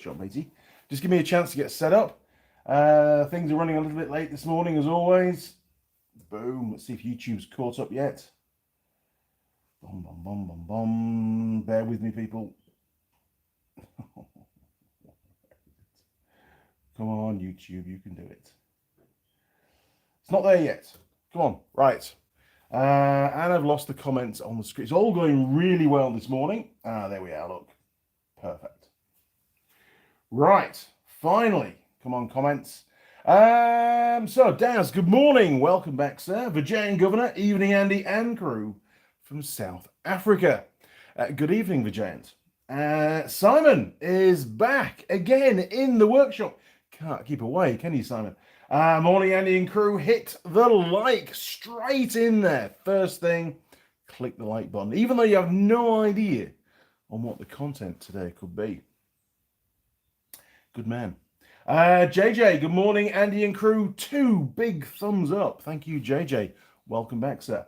workshop, matey. Just give me a chance to get set up. Things are running a little bit late this morning, as always. Boom. Let's see if YouTube's caught up yet. Bum, bum, bum, bum, bum. Bear with me, people. Come on, YouTube, you can do it. It's not there yet. Come on, right. And I've lost the comments on the screen. It's all going really well this morning. There we are, look. Perfect. Right, finally. Come on, comments. So, Daz, good morning. Welcome back, sir. Virgin Governor, evening, Andy and crew from South Africa. Good evening, Vijayant. Simon is back again in the workshop. Can't keep away, can you, Simon? Morning, Andy and crew. Hit the like straight in there. First thing, click the like button, even though you have no idea on what the content today could be. Good man. JJ, good morning, Andy and crew. 2 big thumbs up. Thank you, JJ. Welcome back, sir.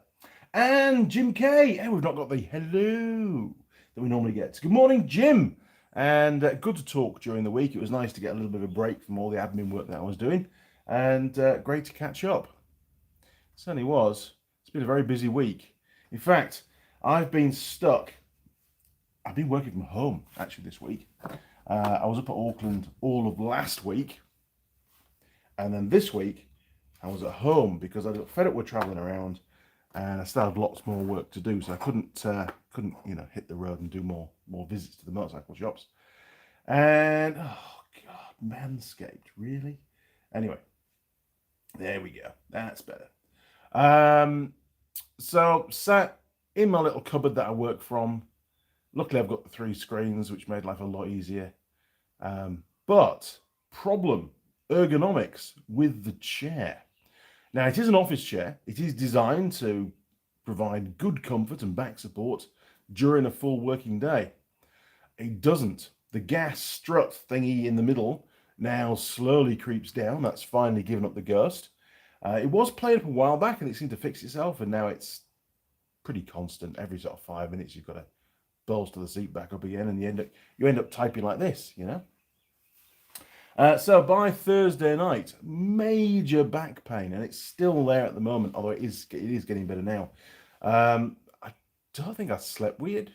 And Jim K. Hey, we've not got the hello that we normally get. Good morning, Jim. And good to talk during the week. It was nice to get a little bit of a break from all the admin work that I was doing. And great to catch up. It certainly was. It's been a very busy week. In fact, I've been stuck. I've been working from home, actually, this week. I was up at Auckland all of last week. And then this week, I was at home because I got fed up with traveling around. And I still had lots more work to do, so I couldn't hit the road and do more visits to the motorcycle shops. And oh god, Manscaped, really? Anyway, there we go. That's better. So sat in my little cupboard that I work from. Luckily, I've got the 3 screens, which made life a lot easier. But problem, ergonomics with the chair. Now, it is an office chair. It is designed to provide good comfort and back support during a full working day. It doesn't. The gas strut thingy in the middle now slowly creeps down. That's finally given up the ghost. It was playing up a while back and it seemed to fix itself, and now it's pretty constant. Every sort of 5 minutes, you've got to bolster the seat back up again, and you end up typing like this, you know. So by Thursday night, major back pain, and it's still there at the moment, although it is getting better now. I don't think I slept weird.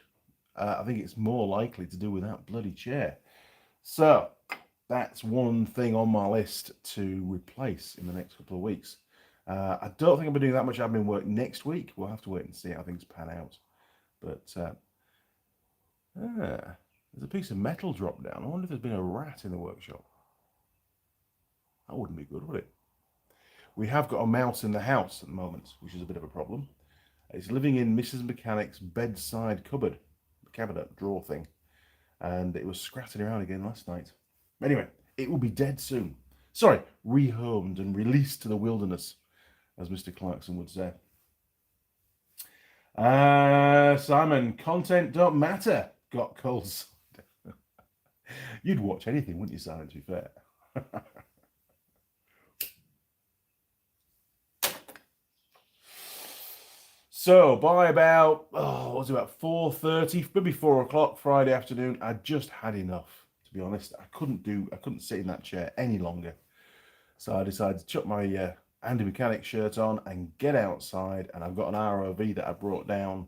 I think it's more likely to do with that bloody chair. So that's one thing on my list to replace in the next couple of weeks. I don't think I'll be doing that much admin work next week. We'll have to wait and see how things pan out. But there's a piece of metal dropped down. I wonder if there's been a rat in the workshop. That wouldn't be good, would it? We have got a mouse in the house at the moment, which is a bit of a problem. It's living in Mrs. Mechanic's bedside cupboard, the cabinet drawer thing, and it was scratching around again last night. Anyway, it will be dead soon. Sorry, rehomed and released to the wilderness, as Mr. Clarkson would say. Simon, content don't matter. Got calls. You'd watch anything, wouldn't you, Simon, to be fair? So by about 4:30, maybe 4 o'clock Friday afternoon, I just had enough. To be honest, I couldn't sit in that chair any longer. So I decided to chuck my Andy Mechanic shirt on and get outside. And I've got an ROV that I brought down.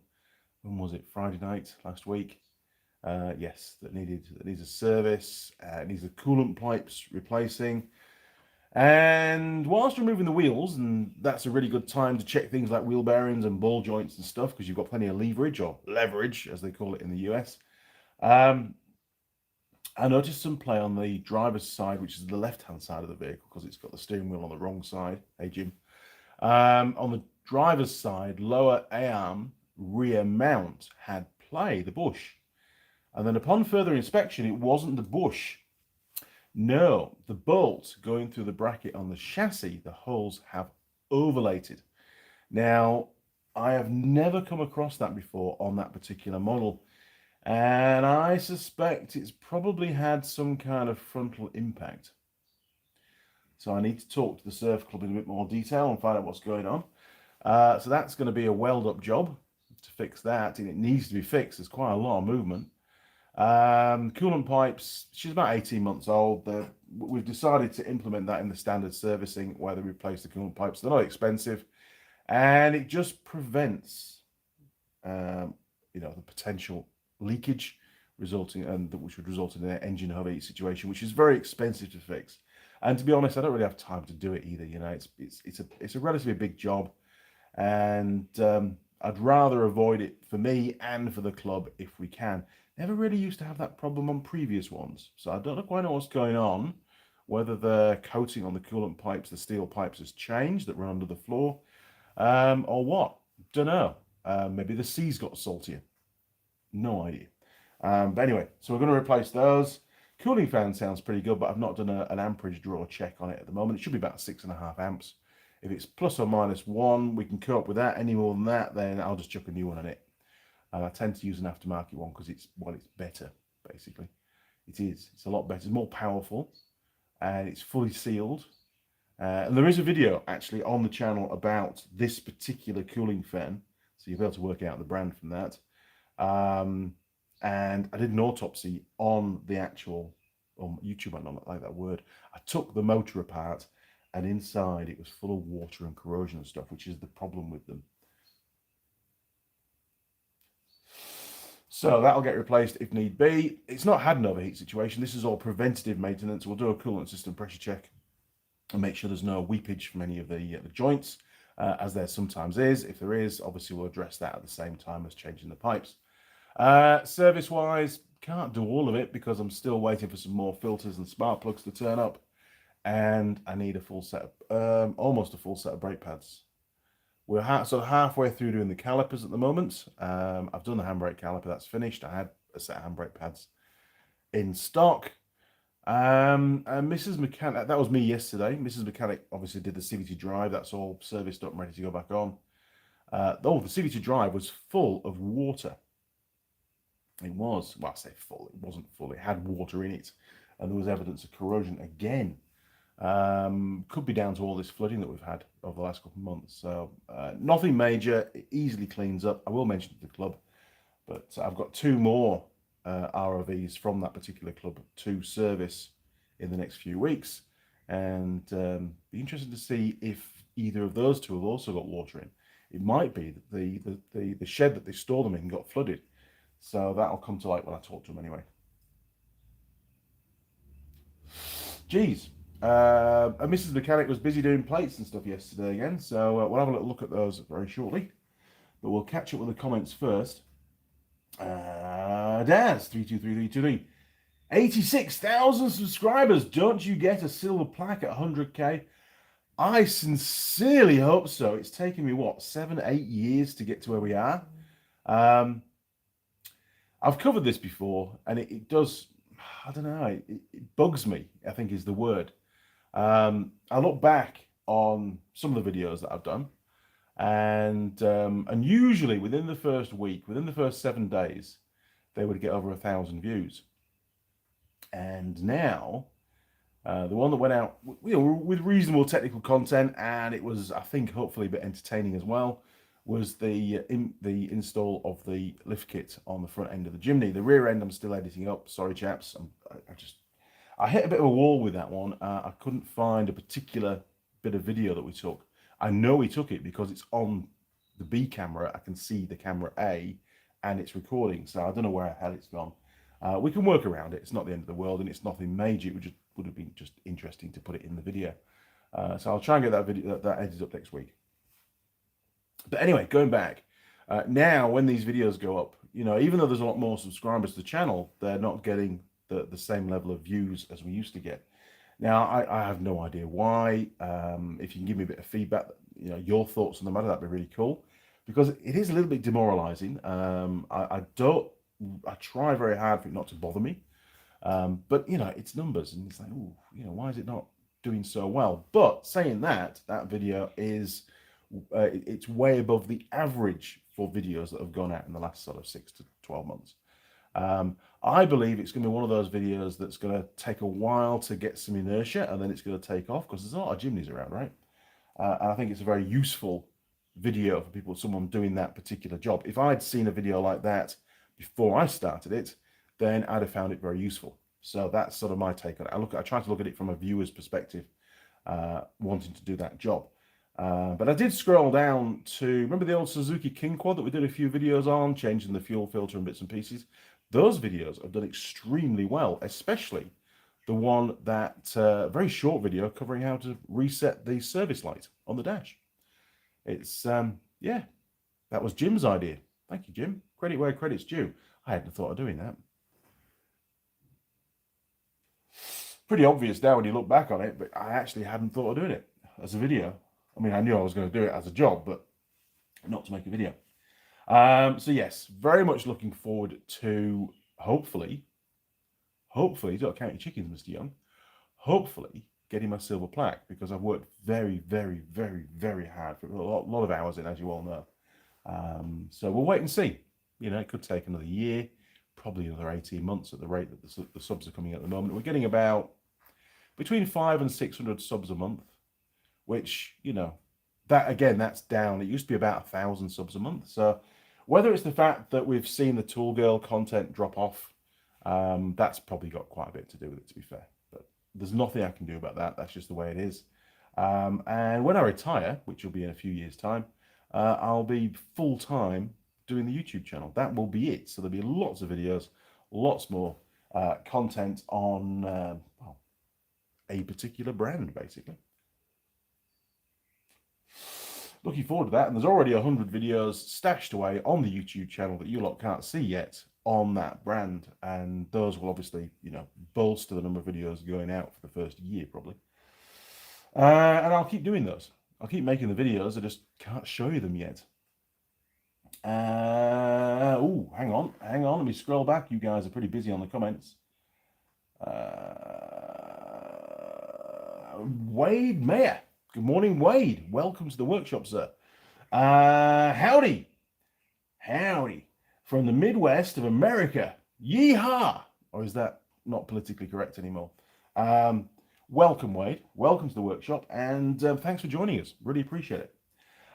When was it? Friday night last week. Yes, that needs a service. It needs the coolant pipes replacing. And whilst removing the wheels, and that's a really good time to check things like wheel bearings and ball joints and stuff, because you've got plenty of leverage, or leverage as they call it in the US. I noticed some play on the driver's side, which is the left-hand side of the vehicle, because it's got the steering wheel on the wrong side. Hey, Jim. On the driver's side, lower arm, rear mount had play, the bush. And then upon further inspection, it wasn't the bush. No, the bolt going through the bracket on the chassis, the holes have overlated. Now, I have never come across that before on that particular model, and I suspect it's probably had some kind of frontal impact. So I need to talk to the Surf Club in a bit more detail and find out what's going on. So that's going to be a weld-up job to fix that, and it needs to be fixed. There's quite a lot of movement. Coolant pipes, she's about 18 months old. We've decided to implement that in the standard servicing where they replace the coolant pipes. They're not expensive, and it just prevents, the potential leakage which would result in an engine overheat situation, which is very expensive to fix. And to be honest, I don't really have time to do it either. It's a relatively big job, and I'd rather avoid it for me and for the club if we can. Never really used to have that problem on previous ones, so I don't quite know what's going on, whether the coating on the coolant pipes, the steel pipes, has changed that run under the floor, or what. Don't know. Maybe the sea's got saltier. No idea. But anyway, so we're going to replace those. Cooling fan sounds pretty good, but I've not done an amperage draw check on it at the moment. It should be about 6.5 amps. If it's plus or minus 1, we can cope with that. Any more than that, then I'll just chuck a new one on it. And I tend to use an aftermarket one because it's better, basically. It is. It's a lot better. It's more powerful, and it's fully sealed. And there is a video, actually, on the channel about this particular cooling fan, so you'll be able to work out the brand from that. And I did an autopsy on the actual, YouTube, I don't like that word. I took the motor apart, and inside it was full of water and corrosion and stuff, which is the problem with them. So that'll get replaced if need be. It's not had an overheat situation. This is all preventative maintenance. We'll do a coolant system pressure check and make sure there's no weepage from any of the joints, as there sometimes is. If there is, obviously we'll address that at the same time as changing the pipes. Service-wise, can't do all of it because I'm still waiting for some more filters and spark plugs to turn up, and I need a full set of, almost a full set of brake pads. We're sort of halfway through doing the calipers at the moment. I've done the handbrake caliper, that's finished. I had a set of handbrake pads in stock. And Mrs. Mechanic, that was me yesterday. Mrs. Mechanic obviously did the CVT drive. That's all serviced up and ready to go back on. The CVT drive was full of water. It was, well, I say full, it wasn't full. It had water in it, and there was evidence of corrosion again. Could be down to all this flooding that we've had over the last couple of months. So nothing major. It easily cleans up. I will mention it to the club, but I've got 2 more ROVs from that particular club to service in the next few weeks, and be interested to see if either of those 2 have also got water in. It might be that the shed that they store them in got flooded, so that'll come to light when I talk to them anyway. Geez. And Mrs. Mechanic was busy doing plates and stuff yesterday again, so we'll have a little look at those very shortly. But we'll catch up with the comments first. Daz 323323, 86,000 subscribers. Don't you get a silver plaque at 100k? I sincerely hope so. It's taken me what, 7-8 years to get to where we are. I've covered this before, and it does, I don't know, it bugs me, I think is the word. I look back on some of the videos that I've done, and usually within the first week, within the first 7 days, they would get over 1,000 views. And now, the one that went out, with reasonable technical content, and it was, I think, hopefully a bit entertaining as well, was the install of the lift kit on the front end of the chimney. The rear end I'm still editing up. Sorry, chaps. I hit a bit of a wall with that one. I couldn't find a particular bit of video that we took. I know we took it because it's on the B camera. I can see the camera A, and it's recording. So I don't know where the hell it's gone. We can work around it. It's not the end of the world, and it's nothing major. It would have been just interesting to put it in the video. So I'll try and get that video that edited up next week. But anyway, going back, now when these videos go up, even though there's a lot more subscribers to the channel, they're not getting the same level of views as we used to get. Now, I have no idea why. If you can give me a bit of feedback, your thoughts on the matter, that'd be really cool, because it is a little bit demoralizing. I try very hard for it not to bother me, but it's numbers, and it's like, ooh, why is it not doing so well? But saying that video is it's way above the average for videos that have gone out in the last sort of 6 to 12 months. I believe it's going to be one of those videos that's going to take a while to get some inertia, and then it's going to take off, because there's a lot of chimneys around, right? And I think it's a very useful video for someone doing that particular job. If I'd seen a video like that before I started it, then I'd have found it very useful. So that's sort of my take on it. I try to look at it from a viewer's perspective, wanting to do that job. But I did scroll down to, remember the old Suzuki King Quad that we did a few videos on, changing the fuel filter and bits and pieces? Those videos have done extremely well, especially the one that, very short video covering how to reset the service light on the dash. It's, yeah, that was Jim's idea. Thank you, Jim. Credit where credit's due. I hadn't thought of doing that. Pretty obvious now when you look back on it, but I actually hadn't thought of doing it as a video. I mean, I knew I was going to do it as a job, but not to make a video. So yes, very much looking forward to hopefully, don't count your chickens, Mr. Young, hopefully getting my silver plaque, because I've worked very, very, very, very hard for a lot of hours in, as you all know. So we'll wait and see. You know, it could take another year, probably another 18 months at the rate that the subs are coming at the moment. We're getting about between 500 and 600 subs a month, which, you know, that again, that's down. It used to be about 1,000 subs a month. So whether it's the fact that we've seen the Tool Girl content drop off, that's probably got quite a bit to do with it, to be fair. But there's nothing I can do about that. That's just the way it is. And when I retire, which will be in a few years' time, I'll be full-time doing the YouTube channel. That will be it. So there'll be lots of videos, lots more content on well, a particular brand, basically. Looking forward to that. And there's already 100 videos stashed away on the YouTube channel that you lot can't see yet on that brand. And those will obviously, you know, bolster the number of videos going out for the first year, probably. And I'll keep doing those. I'll keep making the videos. I just can't show you them yet. Oh, hang on. Let me scroll back. You guys are pretty busy on the comments. Wade Mayer. Good morning, Wade. Welcome to the workshop, sir. Howdy. From the Midwest of America. Yeehaw. Or is that not politically correct anymore? Welcome, Wade. Welcome to the workshop. And thanks for joining us. Really appreciate it.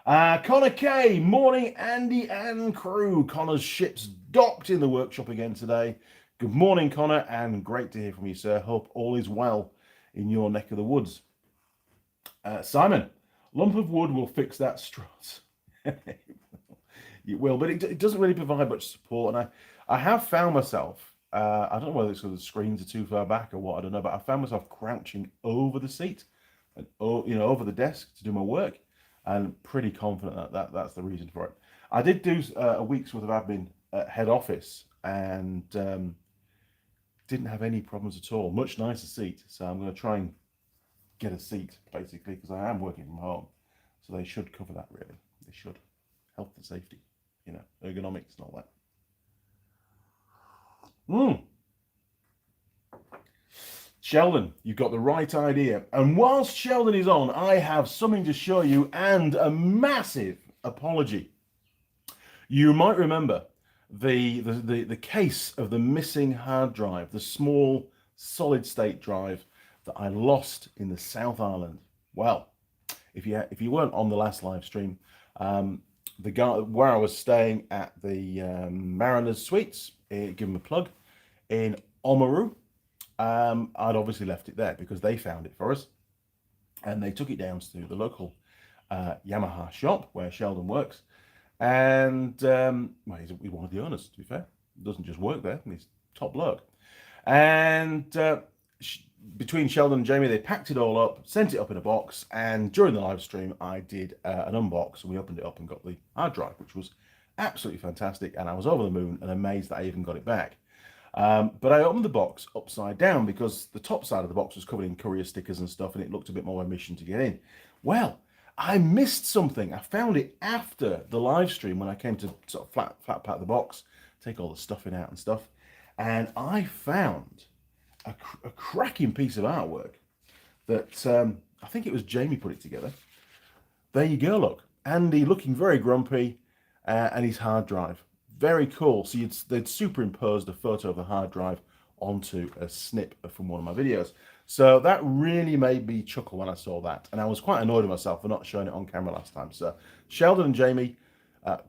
Connor K. Morning, Andy and crew. Connor's ship's docked in the workshop again today. Good morning, Connor. And great to hear from you, sir. Hope all is well in your neck of the woods. Simon, lump of wood will fix that strut. It will, but it doesn't really provide much support. And I have found myself, I don't know whether it's because the screens are too far back or what, I don't know, but I found myself crouching over the seat and, you know, over the desk to do my work. And pretty confident that that's the reason for it. I did do a week's worth of admin at head office and didn't have any problems at all. Much nicer seat. So I'm going to try and get a seat, basically, because I am working from home. So they should cover that, really. They should. Health and safety, you know, ergonomics and all that. Sheldon, you've got the right idea. And whilst Sheldon is on, I have something to show you and a massive apology. You might remember the case of the missing hard drive, the small solid state drive that I lost in the South Island. Well, if you weren't on the last live stream, the guy where I was staying at the Mariners Suites, give them a plug, in Oamaru, I'd obviously left it there because they found it for us, and they took it down to the local Yamaha shop where Sheldon works, and well, he's one of the owners, to be fair. He doesn't just work there, he's top bloke. And between Sheldon and Jamie, they packed it all up, sent it up in a box, and during the live stream, I did an unbox, and we opened it up and got the hard drive, which was absolutely fantastic, and I was over the moon and amazed that I even got it back. But I opened the box upside down because the top side of the box was covered in courier stickers and stuff, and it looked a bit more of a mission to get in. Well, I missed something. I found it after the live stream when I came to sort of flat pack the box, take all the stuffing out and stuff, and I found a cracking piece of artwork that I think it was Jamie put it together. There you go, look. Andy looking very grumpy, and his hard drive. Very cool. So they'd superimposed a photo of the hard drive onto a snip from one of my videos. So that really made me chuckle when I saw that. And I was quite annoyed with myself for not showing it on camera last time. So Sheldon and Jamie,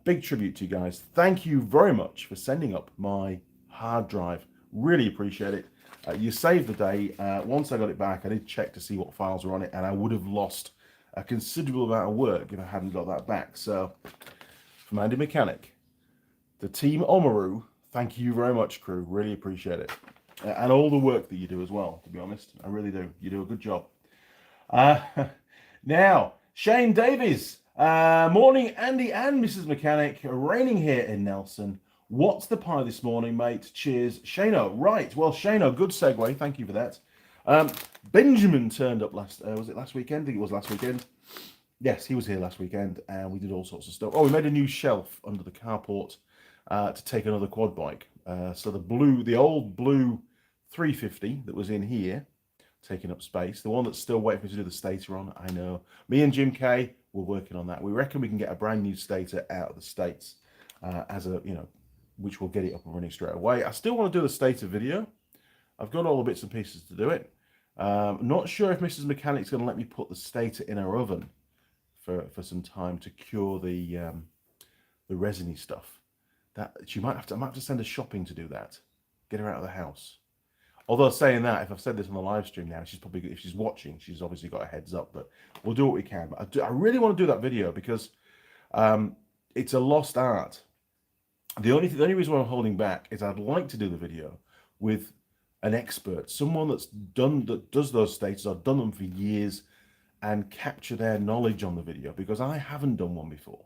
big tribute to you guys. Thank you very much for sending up my hard drive Really appreciate it. You saved the day. Once I got it back, I did check to see what files were on it, and I would have lost a considerable amount of work if I hadn't got that back. So, from Andy Mechanic, the team Omaru, thank you very much, crew. Really appreciate it. And all the work that you do as well, to be honest. I really do. You do a good job. Now, Shane Davies. Morning, Andy and Mrs. Mechanic. Raining here in Nelson. What's the pie this morning, mate? Cheers. Shano. Right. Well, Shano, good segue. Thank you for that. Benjamin turned up was it last weekend? I think it was last weekend. Yes, he was here last weekend, and we did all sorts of stuff. Oh, we made a new shelf under the carport to take another quad bike. So the old blue 350 that was in here, taking up space. The one that's still waiting for me to do the stator on, I know. Me and Jim Kay, we're working on that. We reckon we can get a brand new stator out of the States which will get it up and running straight away. I still want to do the stator video. I've got all the bits and pieces to do it. Not sure if Mrs. Mechanic's going to let me put the stator in her oven for some time to cure the resiny stuff. That I might have to send her shopping to do that. Get her out of the house. Although saying that, if I've said this on the live stream now, she's probably, if she's watching, she's obviously got a heads up. But we'll do what we can. But I really want to do that video because it's a lost art. The only reason why I'm holding back is I'd like to do the video with an expert, someone that does those stators or done them for years, and capture their knowledge on the video, because I haven't done one before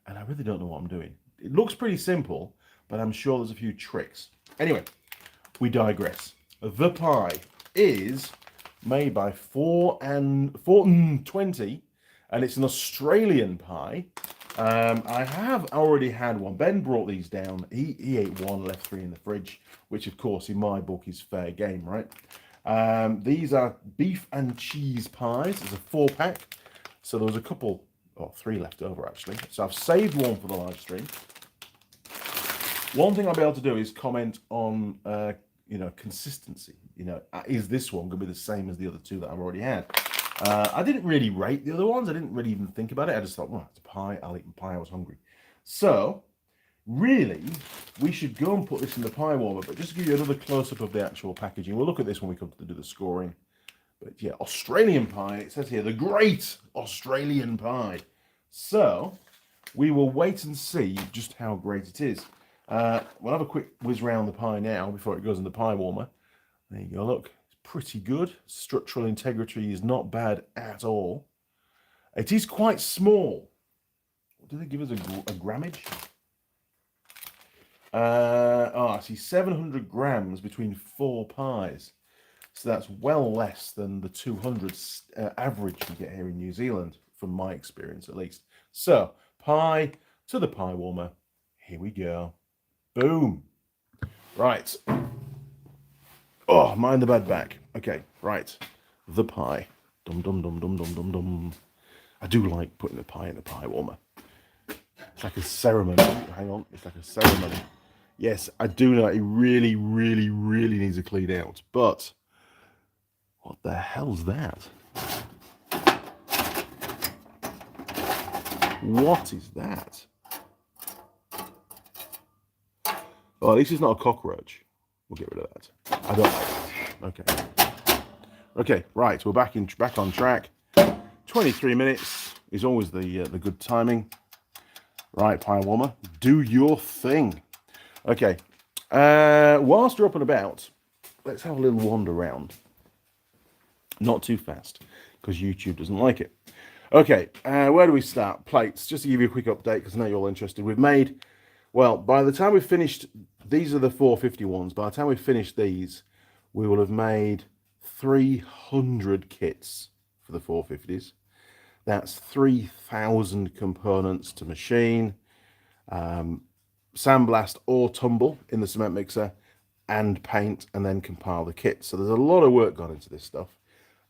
and I really don't know what I'm doing. It looks pretty simple, but I'm sure there's a few tricks. Anyway, we digress. The pie is made by 420, and it's an Australian pie. I have already had one. Ben brought these down. He ate one, left 3 in the fridge, which of course in my book is fair game, right? These are beef and cheese pies. It's a 4-pack. So there was a couple, 3 left over actually. So I've saved one for the live stream. One thing I'll be able to do is comment on, consistency. Is this one going to be the same as the other 2 that I've already had? I didn't really rate the other ones. I didn't really even think about it. I just thought, well, it's a pie. I'll eat the pie. I was hungry. So, really, we should go and put this in the pie warmer. But just to give you another close-up of the actual packaging, we'll look at this when we come to do the scoring. But yeah, Australian pie. It says here, the great Australian pie. So, we will wait and see just how great it is. We'll have a quick whiz round the pie now before it goes in the pie warmer. There you go, look. Pretty good. Structural integrity is not bad at all. It is quite small. Do they give us a grammage? I see 700 grams between 4 pies. So that's well less than the 200 average you get here in New Zealand, from my experience at least. So, pie to the pie warmer. Here we go. Boom. Right. Oh, mind the bad back. Okay, right. The pie. Dum dum dum dum dum dum dum. I do like putting the pie in the pie warmer. It's like a ceremony. Hang on, it's like a ceremony. Yes, I do know it really, really, really needs a clean out. But what the hell's that? What is that? Oh, at least it's not a cockroach. We'll get rid of that. I don't like that. Okay, right. We're back on track. 23 minutes is always the good timing. Right, pie warmer, do your thing. Okay. Whilst we're up and about, let's have a little wander around. Not too fast, because YouTube doesn't like it. Okay, where do we start? Plates. Just to give you a quick update, because I know you're all interested. We've made, well, by the time we've finished, these are the 450 ones. By the time we've finished these, we will have made 300 kits for the 450s. That's 3,000 components to machine, sandblast or tumble in the cement mixer, and paint, and then compile the kit. So there's a lot of work gone into this stuff.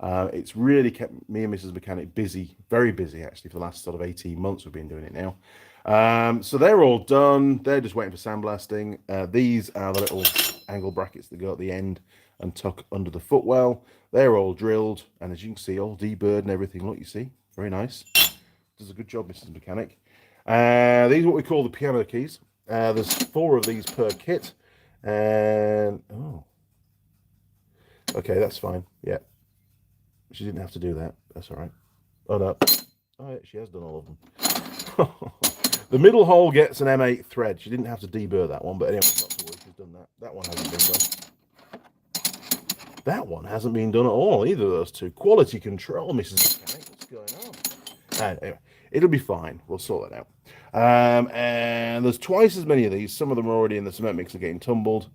It's really kept me and Mrs. Mechanic busy, very busy actually, for the last sort of 18 months we've been doing it now. So they're all done. They're just waiting for sandblasting. These are the little angle brackets that go at the end and tuck under the footwell. They're all drilled, and as you can see, all deburred and everything. Look, you see, very nice. Does a good job, Mrs. Mechanic. These are what we call the piano keys. There's 4 of these per kit, and oh, Okay, that's fine. Yeah. She didn't have to do that. That's all right. Oh, no. Oh, yeah, she has done all of them. The middle hole gets an M8 thread. She didn't have to deburr that one, but anyway, not to worry, she's done that. That one hasn't been done. That one hasn't been done at all, either of those two. Quality control, Mrs. Mechanic. What's going on? Anyway, it'll be fine. We'll sort that out. And there's twice as many of these. Some of them are already in the cement mixer getting tumbled,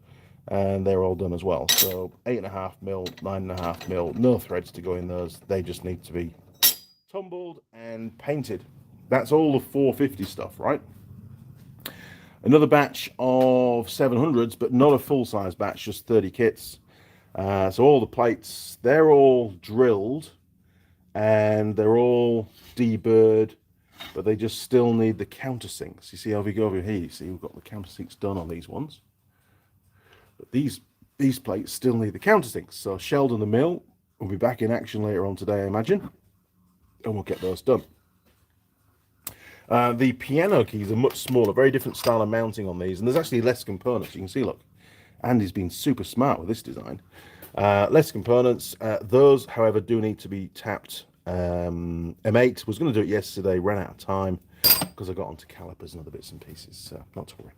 and they're all done as well. So 8.5 mil, 9.5 mil, no threads to go in those. They just need to be tumbled and painted. That's all the 450 stuff, right? Another batch of 700s, but not a full-size batch, just 30 kits. So all the plates, they're all drilled and they're all deburred, but they just still need the countersinks. You see how we go over here, you see we've got the countersinks done on these ones. But these plates still need the countersinks. So Sheldon the mill will be back in action later on today, I imagine, and we'll get those done. The piano keys are much smaller, very different style of mounting on these, and there's actually less components. You can see, look, Andy's been super smart with this design. Less components. Those, however, do need to be tapped. M8 was going to do it yesterday, ran out of time because I got onto calipers and other bits and pieces, so not to worry.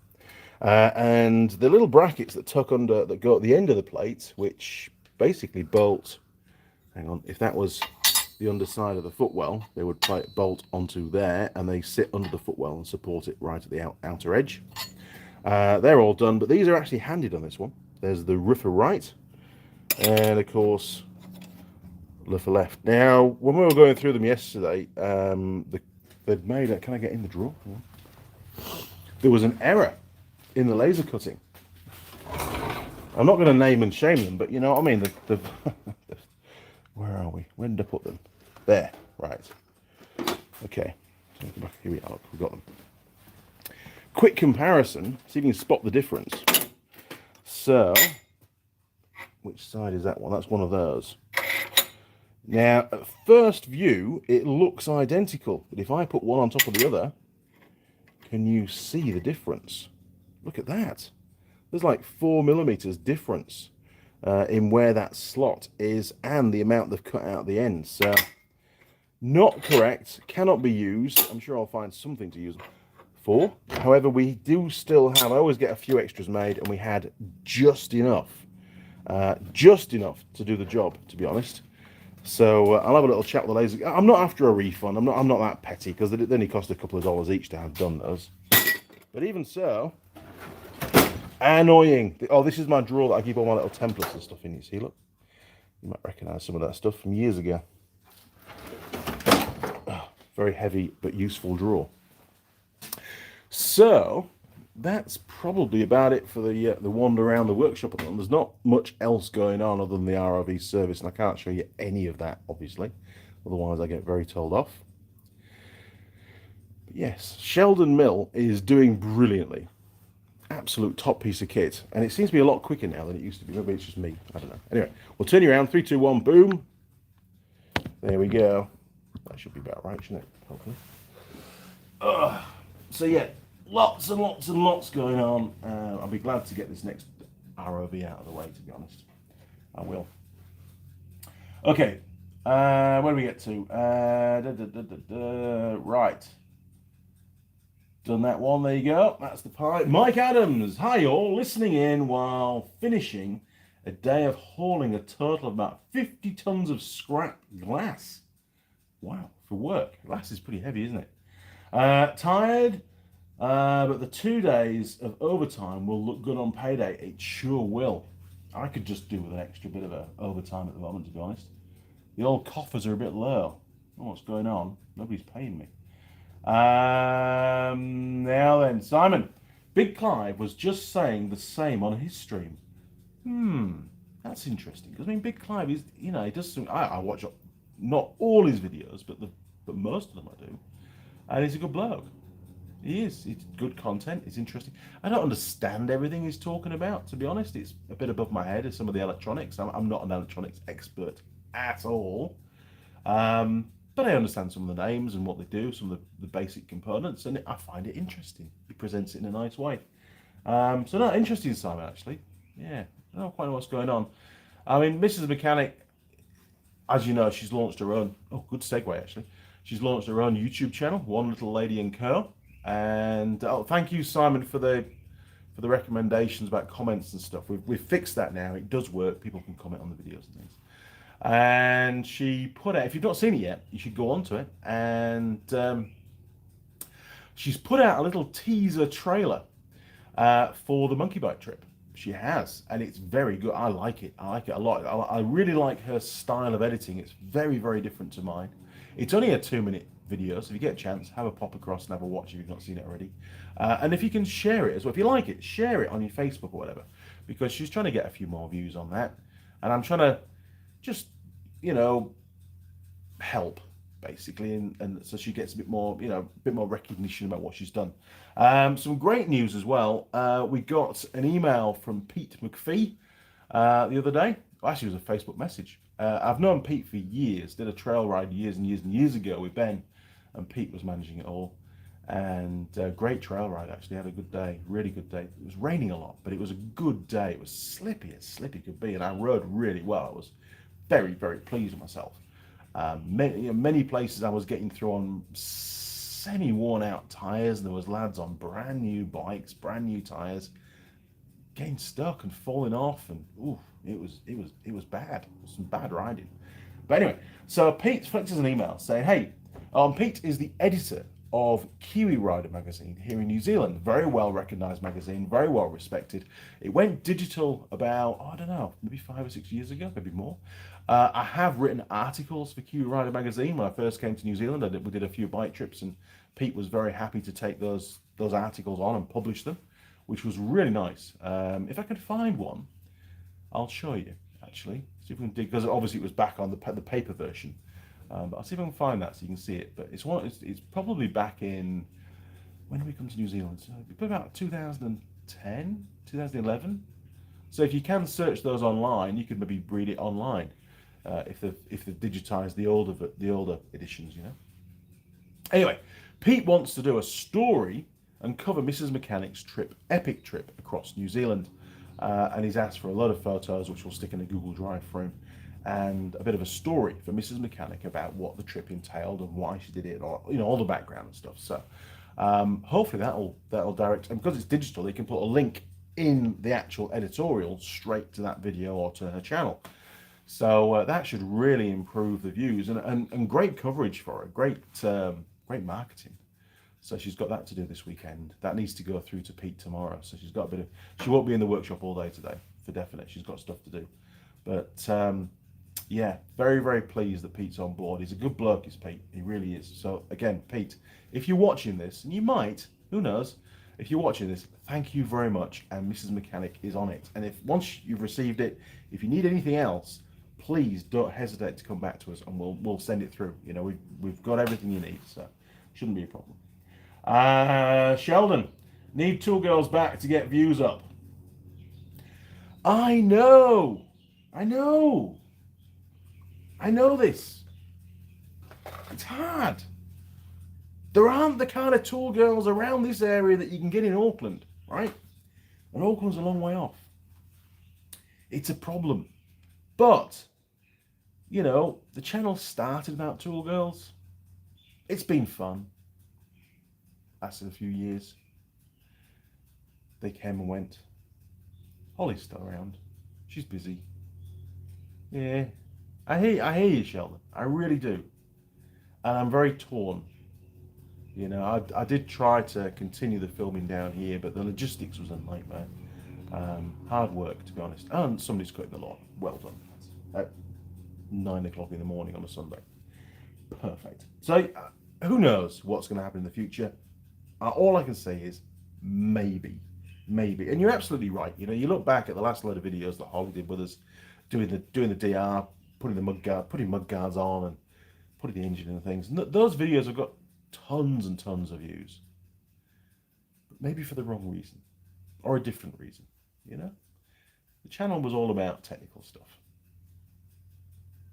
And the little brackets that tuck under, that go at the end of the plate, which basically bolt, hang on, if that was the underside of the footwell, they would bolt onto there, and they sit under the footwell and support it right at the outer edge. They're all done, but these are actually handed on this one. There's the roofer right, and of course roofer left. Now, when we were going through them yesterday, they'd made a, can I get in the drawer? There was an error in the laser cutting. I'm not going to name and shame them, but you know what I mean. Where are we? Where did I put them? There, right. Okay, so here we are. Look, we've got them. Quick comparison, see if you can spot the difference. So, which side is that one? That's one of those. Now, at first view, it looks identical, but if I put one on top of the other, can you see the difference? Look at that. There's like 4mm difference in where that slot is and the amount they've cut out the end. So, not correct, cannot be used. I'm sure I'll find something to use for. However, we do still have, I always get a few extras made, and we had just enough to do the job, to be honest. So I'll have a little chat with the laser. I'm not after a refund. I'm not that petty, because they only cost a couple of dollars each to have done those. But even so, annoying. Oh, this is my drawer that I keep all my little templates and stuff in. You see, look. You might recognise some of that stuff from years ago. Oh, very heavy but useful drawer. So that's probably about it for the wander around the workshop at the moment. There's not much else going on other than the ROV service, and I can't show you any of that, obviously. Otherwise, I get very told off. But yes, Sheldon Mill is doing brilliantly. Absolute top piece of kit, and it seems to be a lot quicker now than it used to be. Maybe it's just me, I don't know. Anyway, we'll turn you around. 3, 2, 1, boom. There we go. That should be about right, shouldn't it? Hopefully. So yeah, lots and lots and lots going on. I'll be glad to get this next ROV out of the way, to be honest. I will. Okay, where do we get to? Right. Done that one, there you go. That's the pipe. Mike Adams, hi all, listening in while finishing a day of hauling a total of about 50 tons of scrap glass. Wow, for work. Glass is pretty heavy, isn't it? Tired, but the 2 days of overtime will look good on payday. It sure will. I could just do with an extra bit of overtime at the moment, to be honest. The old coffers are a bit low. Oh, what's going on? Nobody's paying me. Now then, Simon, Big Clive was just saying the same on his stream. That's interesting, because I mean, Big Clive is, you know, he does some, I watch not all his videos, but most of them I do, and he's a good bloke. He is. It's good content. It's interesting. I don't understand everything he's talking about, to be honest. It's a bit above my head as some of the electronics. I'm not an electronics expert at all. But I understand some of the names and what they do, some of the basic components, and I find it interesting. He presents it in a nice way. So no, interesting, Simon, actually. Yeah, I don't quite know what's going on. I mean, Mrs. Mechanic, as you know, she's launched her own. Oh, good segue actually. She's launched her own YouTube channel, One Little Lady and Co. And thank you, Simon, for the recommendations about comments and stuff. We've fixed that now. It does work. People can comment on the videos and things. And she put out, if you've not seen it yet, you should go on to it. And she's put out a little teaser trailer for the monkey bite trip. She has, and it's very good. I like it. I like it a lot. I really like her style of editing. It's very, very different to mine. It's only a 2-minute video, so if you get a chance, have a pop across and have a watch if you've not seen it already. And if you can share it as well, if you like it, share it on your Facebook or whatever, because she's trying to get a few more views on that. And I'm trying to just, help basically, and so she gets a bit more, recognition about what she's done. Some great news as well. We got an email from Pete McPhee the other day. Well, actually, it was a Facebook message. I've known Pete for years. Did a trail ride years and years and years ago with Ben, and Pete was managing it all. And great trail ride, actually. Had a good day, really good day. It was raining a lot, but it was a good day. It was slippy as slippy could be, and I rode really well. I was very, very pleased with myself. Many places I was getting through on semi-worn out tires, and there was lads on brand new bikes, brand new tires, getting stuck and falling off, and it was bad. It was some bad riding. But anyway, so Pete flicked us an email saying, hey, Pete is the editor of Kiwi Rider magazine here in New Zealand. Very well recognised magazine, very well respected. It went digital about, I don't know, maybe 5 or 6 years ago, maybe more. I have written articles for Kiwi Rider magazine when I first came to New Zealand. We did a few bike trips, and Pete was very happy to take those articles on and publish them, which was really nice. If I could find one, I'll show you, actually. See if we can dig, because obviously it was back on the paper version. But I'll see if I can find that so you can see it. But it's probably back in, when did we come to New Zealand? So about 2010, 2011. So if you can search those online, you could maybe read it online if they've digitized the older editions, Anyway, Pete wants to do a story and cover Mrs. Mechanic's epic trip across New Zealand. And he's asked for a lot of photos, which we'll stick in a Google Drive for him, and a bit of a story for Mrs. Mechanic about what the trip entailed and why she did it, or all the background and stuff. So hopefully that'll direct, and because it's digital, they can put a link in the actual editorial straight to that video or to her channel. So that should really improve the views, and great coverage for her, great marketing. So she's got that to do this weekend. That needs to go through to Pete tomorrow. So she's got she won't be in the workshop all day today, for definite. She's got stuff to do. But yeah, very, very pleased that Pete's on board. He's a good bloke, is Pete. He really is. So again, Pete, if you're watching this, and you might, who knows, if you're watching this, thank you very much. And Mrs. Mechanic is on it. And if once you've received it, if you need anything else, please don't hesitate to come back to us, and we'll send it through. We've got everything you need, so shouldn't be a problem. Sheldon, need Tool Girls back to get views up. I know this. It's hard. There aren't the kind of tool girls around this area that you can get in Auckland, right? And Auckland's a long way off. It's a problem. But, the channel started about tool girls. It's been fun. Lasted a few years. They came and went. Holly's still around. She's busy. Yeah. I hear you, Sheldon. I really do. And I'm very torn. I did try to continue the filming down here, but the logistics was a nightmare. Hard work, to be honest. And somebody's cutting the lawn. Well done. At 9 o'clock in the morning on a Sunday. Perfect. So, who knows what's going to happen in the future? All I can say is maybe. And you're absolutely right. You look back at the last load of videos that Holly did with us, doing the DR, putting mud guards on, and putting the engine in and things. Those videos have got tons and tons of views, but maybe for the wrong reason or a different reason. The channel was all about technical stuff,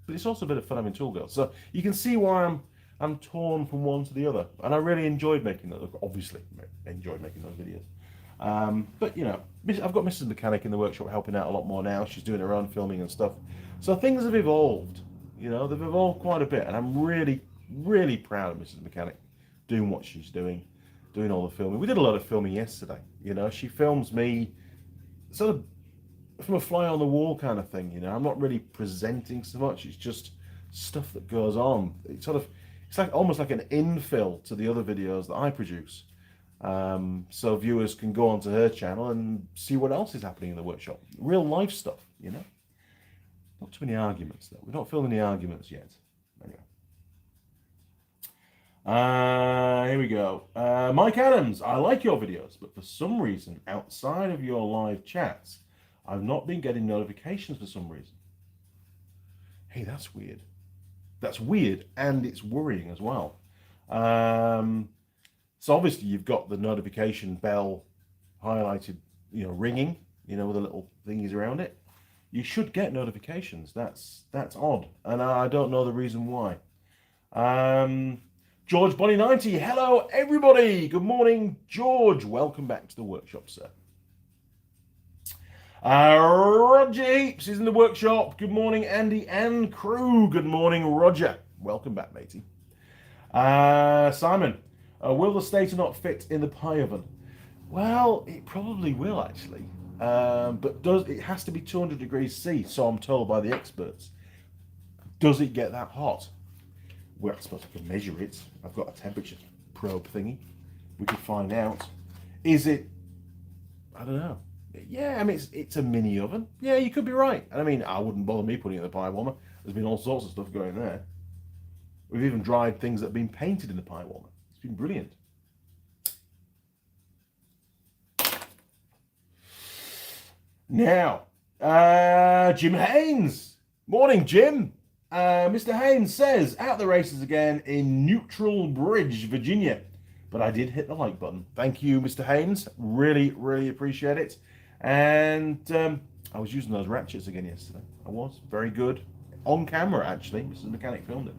but it's also a bit of fun having tool girls. So you can see why I'm torn from one to the other, and I really enjoyed making those. Obviously, enjoyed making those videos. But you know, I've got Mrs. Mechanic in the workshop helping out a lot more now. She's doing her own filming and stuff. So things have evolved. You know, they've evolved quite a bit, and I'm really, really proud of Mrs. Mechanic doing what she's doing all the filming. We did a lot of filming yesterday. You know, she films me sort of from a fly on the wall kind of thing. You know, I'm not really presenting so much. It's just stuff that goes on. It's like almost like an infill to the other videos that I produce. So viewers can go onto her channel and see what else is happening in the workshop. Real life stuff, you know. Not too many arguments though. We're not filming any arguments yet. Anyway. Here we go. Mike Adams, I like your videos, but for some reason, outside of your live chats, I've not been getting notifications for some reason. Hey, that's weird. That's weird, and it's worrying as well. So obviously you've got the notification bell highlighted, you know, ringing, you know, with the little thingies around it. You should get notifications. That's odd, and I don't know the reason why. George Bonnie 90, hello everybody. Good morning, George. Welcome back to the workshop, sir. Roger Heaps is in the workshop. Good morning, Andy and crew. Good morning, Roger. Welcome back, matey. Simon, will the stator not fit in the pie oven? Well, it probably will actually, but it has to be 200 degrees C, so I'm told by the experts. Does it get that hot? Well, I suppose I can measure it. I've got a temperature probe thingy. We could find out. Is it? I don't know. Yeah, I mean, it's a mini oven. Yeah, you could be right. I mean, I wouldn't bother me putting it in the pie warmer. There's been all sorts of stuff going there. We've even dried things that have been painted in the pie warmer. It's been brilliant. Now, Jim Haynes. Morning, Jim. Mr. Haynes says, out the races again in Neutral Bridge, Virginia. But I did hit the like button. Thank you, Mr. Haynes. Really, really appreciate it. And I was using those ratchets again yesterday. I was. Very good. On camera, actually. Mrs. Mechanic filmed it.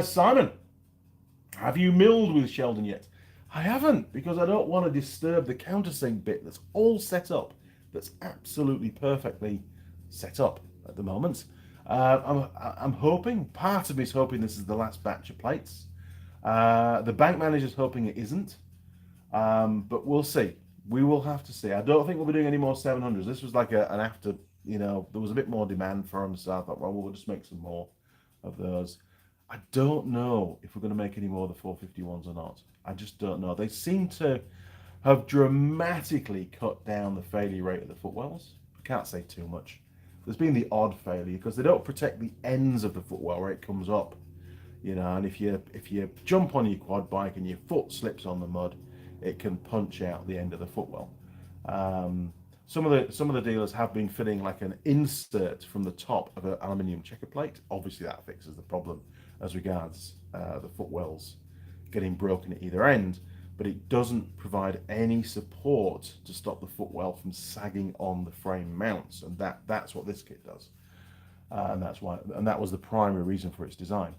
Simon, have you milled with Sheldon yet? I haven't, because I don't want to disturb the countersink bit that's all set up. That's absolutely perfectly set up at the moment. I'm hoping, part of me is hoping this is the last batch of plates. The bank manager's hoping it isn't, but we'll see. We will have to see. I don't think we'll be doing any more 700s. This was like an after, you know, there was a bit more demand for them, so I thought, well, we'll just make some more of those. I don't know if we're going to make any more of the 451s or not. I just don't know. They seem to have dramatically cut down the failure rate of the footwells. I can't say too much. There's been the odd failure because they don't protect the ends of the footwell where it comes up. You know, and if you jump on your quad bike and your foot slips on the mud, it can punch out the end of the footwell. Some of the dealers have been fitting like an insert from the top of an aluminium checker plate. Obviously, that fixes the problem as regards the footwells getting broken at either end, but it doesn't provide any support to stop the footwell from sagging on the frame mounts, and that's what this kit does. And that was the primary reason for its design.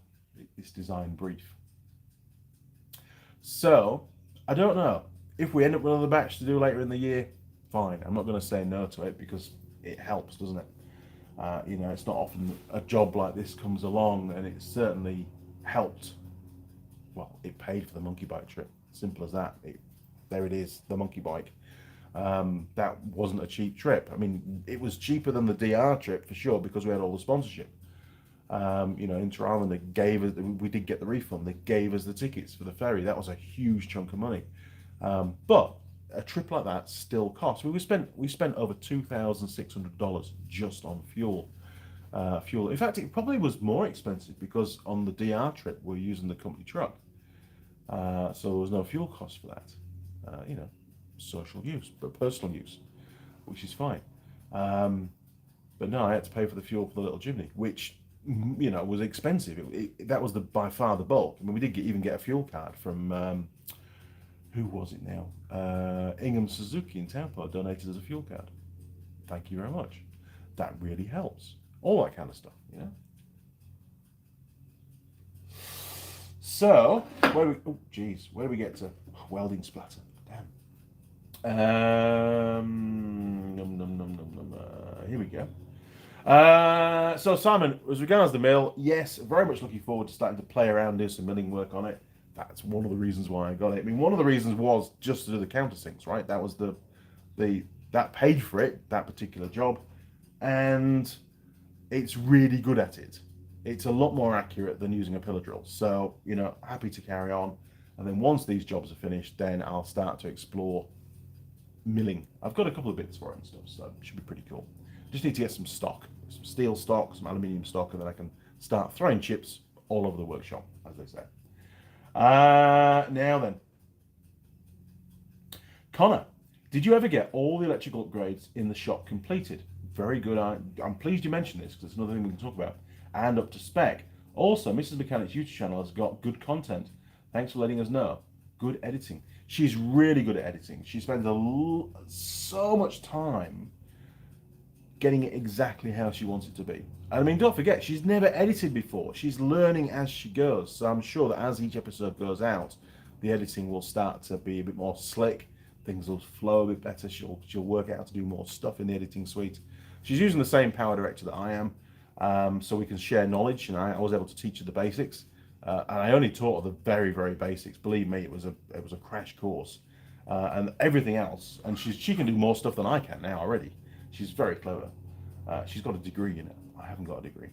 Its design brief. So I don't know if we end up with another batch to do later in the year. Fine, I'm not going to say no to it because it helps, doesn't it? You know, it's not often a job like this comes along, and it certainly helped. Well, it paid for the monkey bike trip. Simple as that. There it is, the monkey bike. That wasn't a cheap trip. I mean, it was cheaper than the DR trip for sure because we had all the sponsorship. You know, Inter-Island, they gave us, we did get the refund, they gave us the tickets for the ferry. That was a huge chunk of money. But a trip like that still costs. We spent over $2,600 just on fuel. In fact, it probably was more expensive because on the DR trip we're using the company truck. So there was no fuel cost for that. You know, social use, but personal use, which is fine. But no, I had to pay for the fuel for the little chimney, which, you know, was expensive. That was by far the bulk. I mean, we did even get a fuel card from, who was it now? Ingham Suzuki in Tampa donated as a fuel card. Thank you very much. That really helps. All that kind of stuff, you know. So, where do we get to? Welding splatter. Damn. Here we go. So Simon, as regards the mill, yes, very much looking forward to starting to play around, do some milling work on it. That's one of the reasons why I got it. I mean, one of the reasons was just to do the countersinks, right? That was the that paid for it, that particular job, and it's really good at it. It's a lot more accurate than using a pillar drill. So, happy to carry on. And then once these jobs are finished, then I'll start to explore milling. I've got a couple of bits for it and stuff, so it should be pretty cool. Just need to get some stock, some steel stock, some aluminium stock, and then I can start throwing chips all over the workshop, as they say. Now then, Connor, did you ever get all the electrical upgrades in the shop completed? Very good. I'm pleased you mentioned this because it's another thing we can talk about. And up to spec. Also, Mrs. Mechanic's YouTube channel has got good content. Thanks for letting us know. Good editing. She's really good at editing. She spends so much time getting it exactly how she wants it to be. And I mean, don't forget, she's never edited before. She's learning as she goes. So I'm sure that as each episode goes out, the editing will start to be a bit more slick. Things will flow a bit better. She'll work out how to do more stuff in the editing suite. She's using the same power director that I am, so we can share knowledge. And I was able to teach her the basics. And I only taught her the very, very basics. Believe me, it was a crash course, and everything else. And she can do more stuff than I can now already. She's very clever. She's got a degree in it. I haven't got a degree.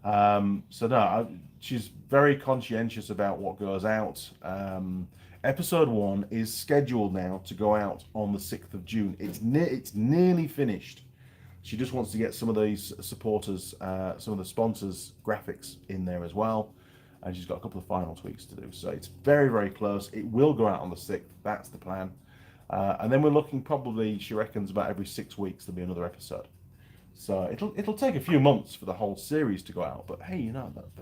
So no, she's very conscientious about what goes out. Episode 1 is scheduled now to go out on the 6th of June. It's nearly finished. She just wants to get some of these supporters, some of the sponsors' graphics in there as well. And she's got a couple of final tweaks to do. So it's very, very close. It will go out on the 6th. That's the plan. And then we're looking probably, she reckons, about every 6 weeks there'll be another episode. So it'll take a few months for the whole series to go out. But hey,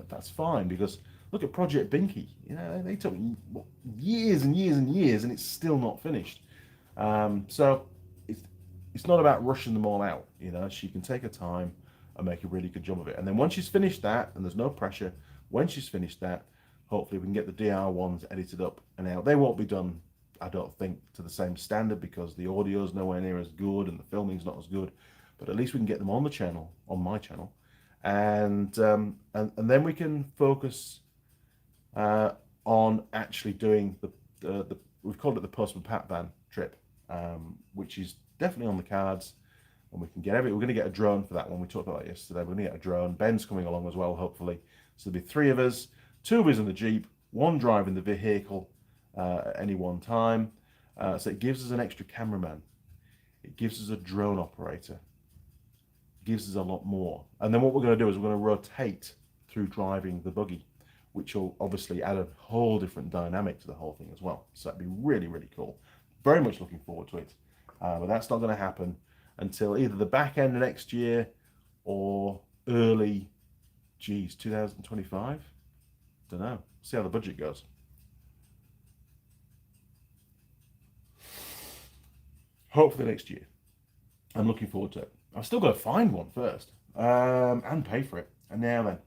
that's fine, because look at Project Binky. They took years and years and years, and it's still not finished. So it's not about rushing them all out. She can take her time and make a really good job of it. And then once she's finished that, and there's no pressure, when she's finished that, hopefully we can get the DR ones edited up and out. They won't be done, I don't think, to the same standard, because the audio's nowhere near as good and the filming's not as good. But at least we can get them on the channel, on my channel, and then we can focus on actually doing the we've called it the Postman Pat Van trip, which is definitely on the cards, and we can get we're going to get a drone for that one. We talked about it yesterday. We're going to get a drone. Ben's coming along as well, hopefully. So there'll be 3 of us, 2 of us in the Jeep, 1 driving the vehicle at any one time. So it gives us an extra cameraman. It gives us a drone operator. It gives us a lot more. And then what we're going to do is we're going to rotate through driving the buggy, which will obviously add a whole different dynamic to the whole thing as well. So that'd be really, really cool. Very much looking forward to it. But that's not going to happen until either the back end of next year or early 2025? Don't know. See how the budget goes. Hopefully next year. I'm looking forward to it. I've still got to find one first, and pay for it. And now then,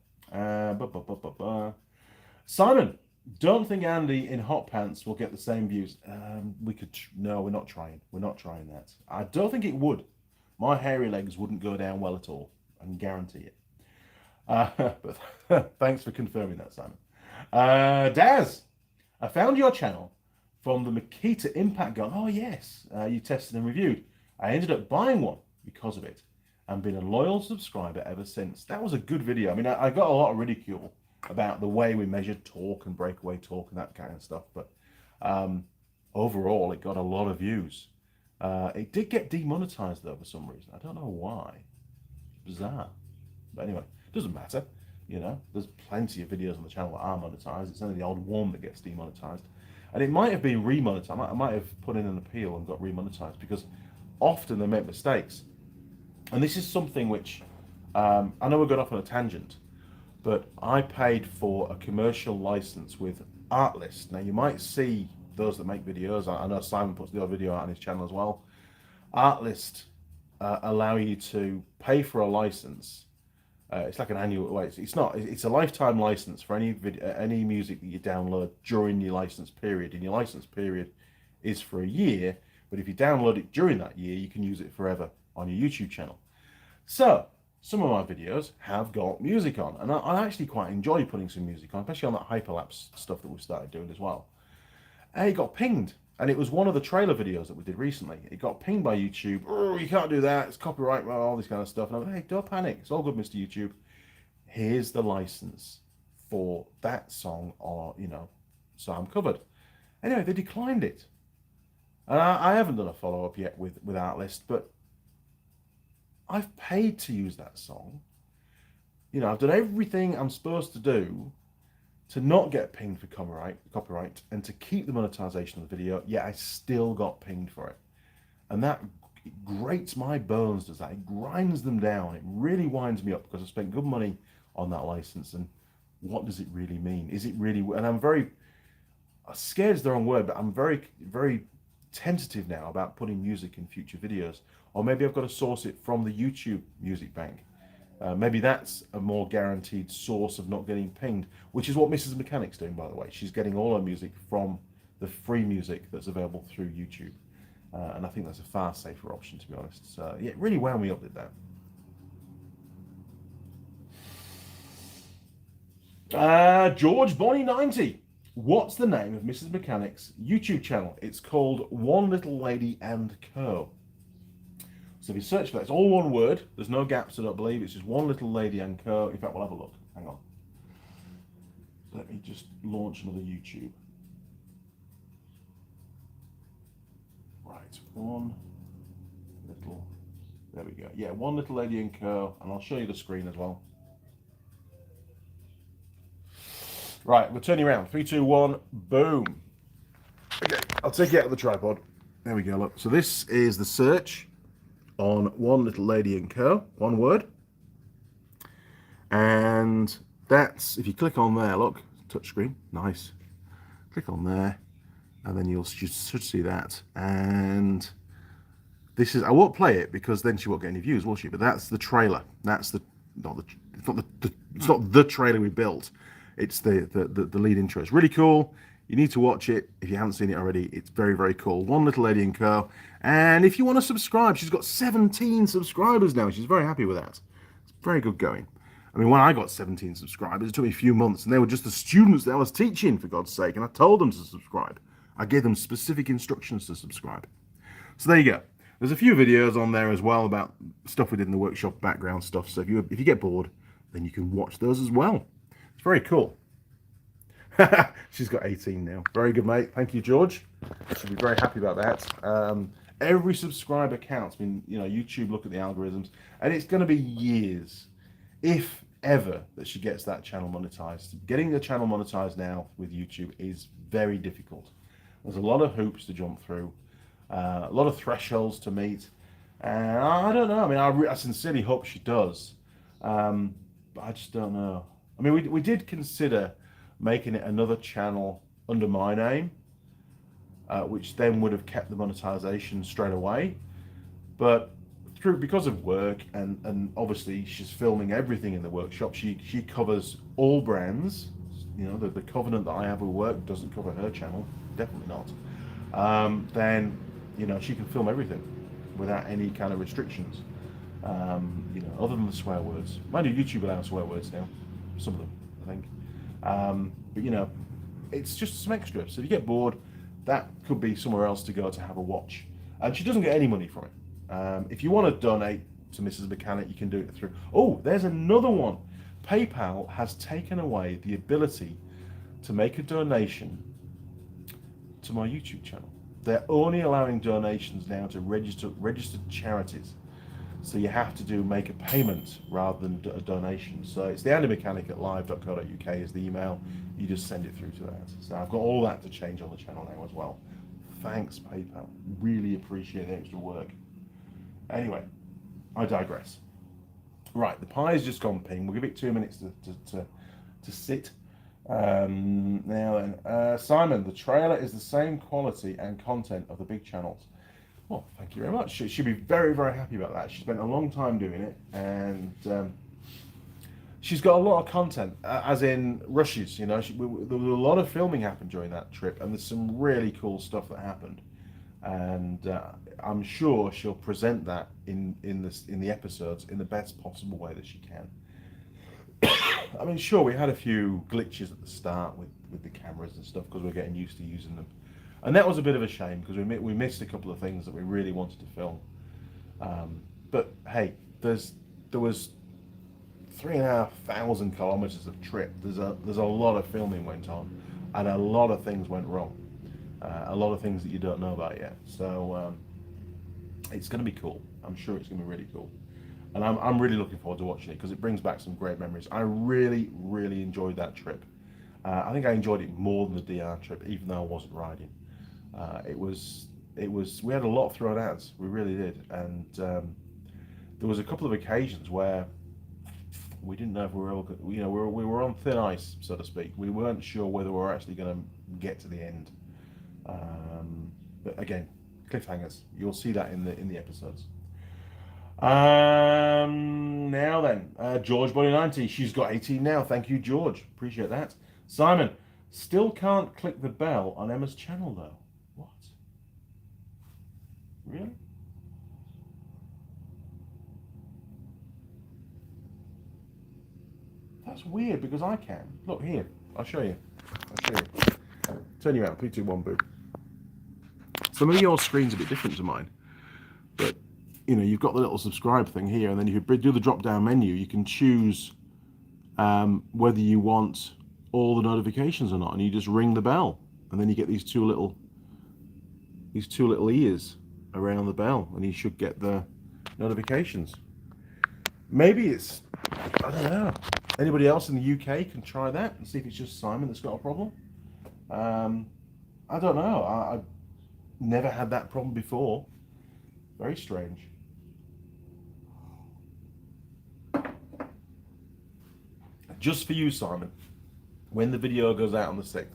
Simon, don't think Andy in hot pants will get the same views. No, we're not trying. We're not trying that. I don't think it would. My hairy legs wouldn't go down well at all. I can guarantee it. But thanks for confirming that, Simon. Daz, I found your channel from the Makita Impact gun. Oh yes, you tested and reviewed. I ended up buying one because of it and been a loyal subscriber ever since. That was a good video. I mean, I got a lot of ridicule about the way we measured torque and breakaway torque and that kind of stuff, but overall it got a lot of views. It did get demonetized though for some reason. I don't know why. Bizarre. But anyway, doesn't matter. There's plenty of videos on the channel that are monetized. It's only the old one that gets demonetized. And it might have been remonetized. I might have put in an appeal and got remonetized, because often they make mistakes. And this is something which, I know we're going off on a tangent, but I paid for a commercial license with Artlist. Now you might see those that make videos. I know Simon puts the other video out on his channel as well. Artlist allow you to pay for a license. It's like an annual. Well, it's not. It's a lifetime license for any any music that you download during your license period. And your license period is for a year, But if you download it during that year, you can use it forever on your YouTube channel. So some of my videos have got music on, and I actually quite enjoy putting some music on, especially on that hyperlapse stuff that we started doing as well. And it got pinged, and it was one of the trailer videos that we did recently. It got pinged by YouTube. Oh, you can't do that, it's copyright, all this kind of stuff. And I'm like, hey, don't panic, it's all good, Mr. YouTube. Here's the license for that song, or, you know, so I'm covered. Anyway, they declined it. And I haven't done a follow-up yet with Artlist, but I've paid to use that song. You know, I've done everything I'm supposed to do to not get pinged for copyright and to keep the monetization of the video, yet I still got pinged for it. And that grates my bones, does that. It grinds them down. It really winds me up because I spent good money on that license. And what does it really mean? Is it really, and I'm very, scared is the wrong word, but I'm very, very tentative now about putting music in future videos. Or maybe I've got to source it from the YouTube music bank. Maybe that's a more guaranteed source of not getting pinged, which is what Mrs. Mechanic's doing, by the way. She's getting all her music from the free music that's available through YouTube. And I think that's a far safer option, to be honest. So, yeah, it really wound me up, did that. George Bonnie 90. What's the name of Mrs. Mechanic's YouTube channel? It's called One Little Lady and Co. So if you search for that, it's all one word. There's no gaps, I don't believe. It's just One Little Lady and Co. In fact, we'll have a look. Hang on. Let me just launch another YouTube. Right, One Little... There we go. Yeah, One Little Lady and Co. And I'll show you the screen as well. Right, we'll turn you around. 3, 2, 1, boom. Okay, I'll take you out of the tripod. There we go, look. So this is the search on One Little Lady and Co. One word. And that's, if you click on there, look, touchscreen, nice. Click on there, and then you should see that. And this is, I won't play it because then she won't get any views, will she? But that's the trailer. That's the, it's not the trailer we built. It's the lead intro. It's really cool. You need to watch it if you haven't seen it already. It's very, very cool. One Little Lady and Co. And if you want to subscribe, she's got 17 subscribers now. She's very happy with that. It's very good going. I mean, when I got 17 subscribers, it took me a few months, and they were just the students that I was teaching, for God's sake, and I told them to subscribe. I gave them specific instructions to subscribe. So there you go. There's a few videos on there as well about stuff we did in the workshop, background stuff. So if you get bored, then you can watch those as well. It's very cool. She's got 18 now. Very good, mate. Thank you, George. I should be very happy about that. Every subscriber counts. I mean, you know, YouTube look at the algorithms, and it's going to be years, if ever, that she gets that channel monetized. Getting the channel monetized now with YouTube is very difficult. There's a lot of hoops to jump through, a lot of thresholds to meet, and I don't know. I mean, I sincerely hope she does, but I just don't know. I mean, we did consider making it another channel under my name, which then would have kept the monetization straight away. But because of work and obviously she's filming everything in the workshop, she covers all brands. You know, the covenant that I have with work doesn't cover her channel, definitely not. Then, you know, she can film everything without any kind of restrictions. You know, other than the swear words. Mind you, YouTube allows swear words now, some of them, I think. But you know, it's just some extra. So if you get bored, that could be somewhere else to go to have a watch. And she doesn't get any money from it. If you want to donate to Mrs. Mechanic, you can do it through. Oh, there's another one. PayPal has taken away the ability to make a donation to my YouTube channel. They're only allowing donations now to registered charities. So you have to make a payment rather than a donation. So it's the andymechanic@live.co.uk is the email. You just send it through to that. So I've got all that to change on the channel now as well. Thanks, PayPal. Really appreciate the extra work. Anyway, I digress. Right, the pie's just gone ping. We'll give it 2 minutes to sit. Now then, Simon, the trailer is the same quality and content of the big channels. Well, thank you very much. She'll be very, very happy about that. She spent a long time doing it, and she's got a lot of content, as in rushes. You know, there was a lot of filming happened during that trip, and there's some really cool stuff that happened. and I'm sure she'll present that in the episodes in the best possible way that she can. I mean, sure, we had a few glitches at the start with the cameras and stuff because we're getting used to using them, and that was a bit of a shame because we missed a couple of things that we really wanted to film. But hey, there was 3,500 kilometers of trip. There's a lot of filming went on, and a lot of things went wrong. A lot of things that you don't know about yet. So it's going to be cool. I'm sure it's going to be really cool. And I'm really looking forward to watching it because it brings back some great memories. I really, really enjoyed that trip. I think I enjoyed it more than the DR trip, even though I wasn't riding. We had a lot thrown at us. We really did. And there was a couple of occasions where we didn't know if we were able to, we were on thin ice, so to speak. We weren't sure whether we were actually going to get to the end. But again, cliffhangers. You'll see that in the episodes. Now then, George Body 90. She's got 18 now. Thank you, George. Appreciate that. Simon, still can't click the bell on Emma's channel though. What? Really? That's weird because I can. Look here. I'll show you. Turn you out. 3, 2, 1, boom. Some of your screen's a bit different to mine, but you've got the little subscribe thing here, and then if you do the drop-down menu, you can choose whether you want all the notifications or not, and you just ring the bell, and then you get these two little ears around the bell, and you should get the notifications. Maybe it's, I don't know. Anybody else in the UK can try that and see if it's just Simon that's got a problem. I don't know. I've never had that problem before. Very strange. Just for you, Simon, when the video goes out on the 6th,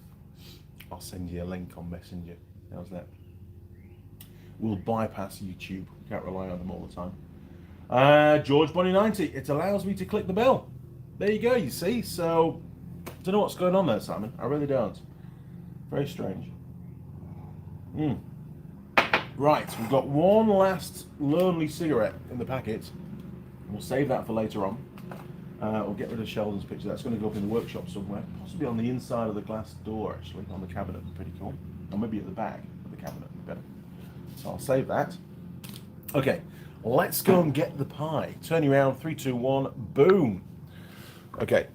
I'll send you a link on Messenger. How's that? We'll bypass YouTube. We can't rely on them all the time. George Bonnie 90. It allows me to click the bell. There you go, you see. So, I don't know what's going on there, Simon. I really don't. Very strange. Right, we've got one last lonely cigarette in the packet. We'll save that for later on. We'll get rid of Sheldon's picture. That's going to go up in the workshop somewhere. Possibly on the inside of the glass door, actually. On the cabinet. Pretty cool. Or maybe at the back of the cabinet. Better. So I'll save that. Okay, let's go and get the pie. Turn you around. 3, 2, 1. Boom. Okay.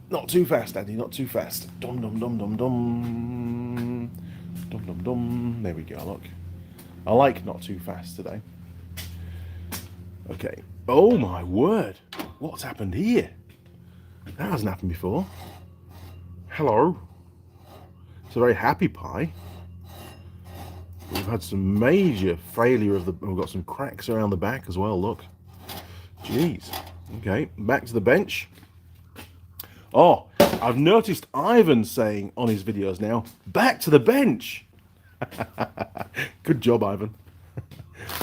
Not too fast, Andy. Not too fast. Dum, dum, dum, dum, dum. Dum, dum, dum. There we go. Look. I like not too fast today. Okay. Oh my word. What's happened here? That hasn't happened before. Hello. It's a very happy pie. We've had some major failure of we've got some cracks around the back as well, look. Jeez. Okay, back to the bench. Oh, I've noticed Ivan saying on his videos now, back to the bench. Good job, Ivan.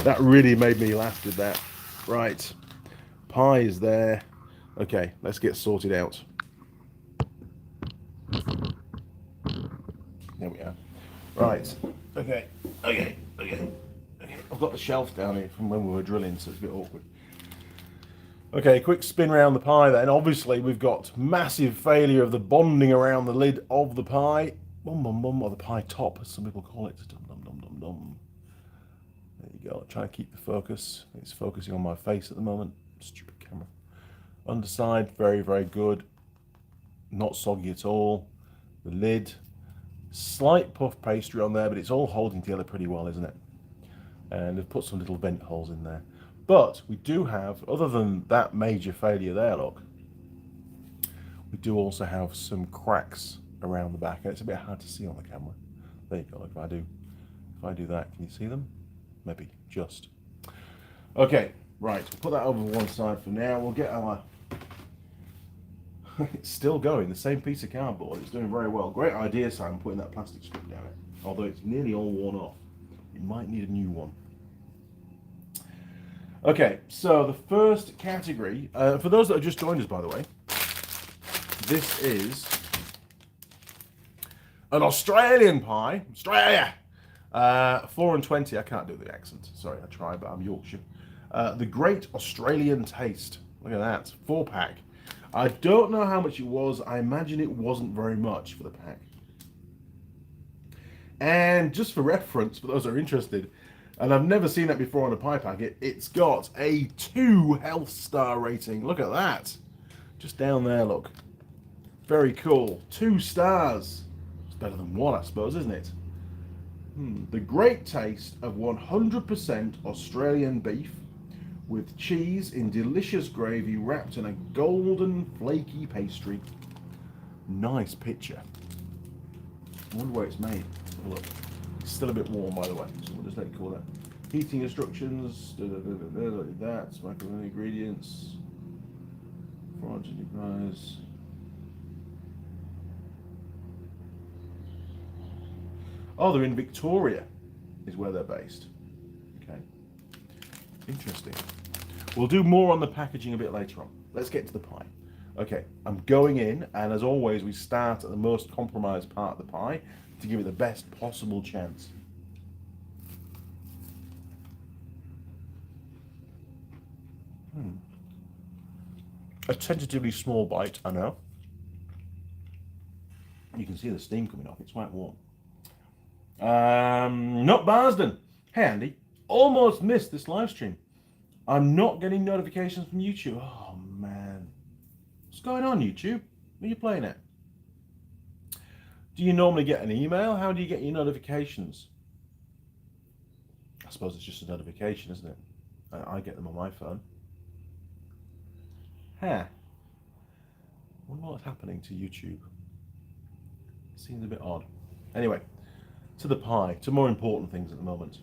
That really made me laugh with that. Right, pie is there. Okay, let's get sorted out. There we are. Right, okay. I've got the shelf down here from when we were drilling, so it's a bit awkward. Okay, quick spin around the pie then. Obviously, we've got massive failure of the bonding around the lid of the pie. Bum, bum, bum, or the pie top, as some people call it. Dum, dum, dum, dum, dum. There you go. Trying to keep the focus. It's focusing on my face at the moment. Stupid camera. Underside, very, very good. Not soggy at all. The lid, slight puff pastry on there, but it's all holding together pretty well, isn't it? And they've put some little vent holes in there. But we do have, other than that major failure there, look, we do also have some cracks around the back, and it's a bit hard to see on the camera. There you go. Look, if I do that, can you see them? Maybe just. Okay, right. We'll put that over one side for now. We'll get our. It's still going. The same piece of cardboard. It's doing very well. Great idea, Simon, putting that plastic strip down it. Although it's nearly all worn off, you might need a new one. Okay, so the first category, for those that have just joined us, by the way, this is an Australian pie. Australia! 4 and 20. I can't do the accent. Sorry, I tried, but I'm Yorkshire. The Great Australian Taste. Look at that. 4-pack. I don't know how much it was. I imagine it wasn't very much for the pack. And just for reference, for those that are interested, and I've never seen that before on a pie packet, it's got a 2 health star rating. Look at that. Just down there, look. Very cool. 2 stars. It's better than 1, I suppose, isn't it? The great taste of 100% Australian beef with cheese in delicious gravy wrapped in a golden flaky pastry. Nice picture. I wonder where it's made. Have a look. It's still a bit warm, by the way, so we'll just let it cool down. Heating instructions, like that, macaroni ingredients, 400 price. Oh, they're in Victoria, is where they're based. Okay, interesting. We'll do more on the packaging a bit later on. Let's get to the pie. Okay, I'm going in, and as always, we start at the most compromised part of the pie to give it the best possible chance. A tentatively small bite, I know. You can see the steam coming off, it's quite warm. Not Barsden. Hey Andy, almost missed this live stream. I'm not getting notifications from YouTube. Oh man. What's going on, YouTube? Are you playing it? Do you normally get an email? How do you get your notifications? I suppose it's just a notification, isn't it? I get them on my phone. Huh. I wonder what's happening to YouTube. Seems a bit odd. Anyway, to the pie, to more important things at the moment.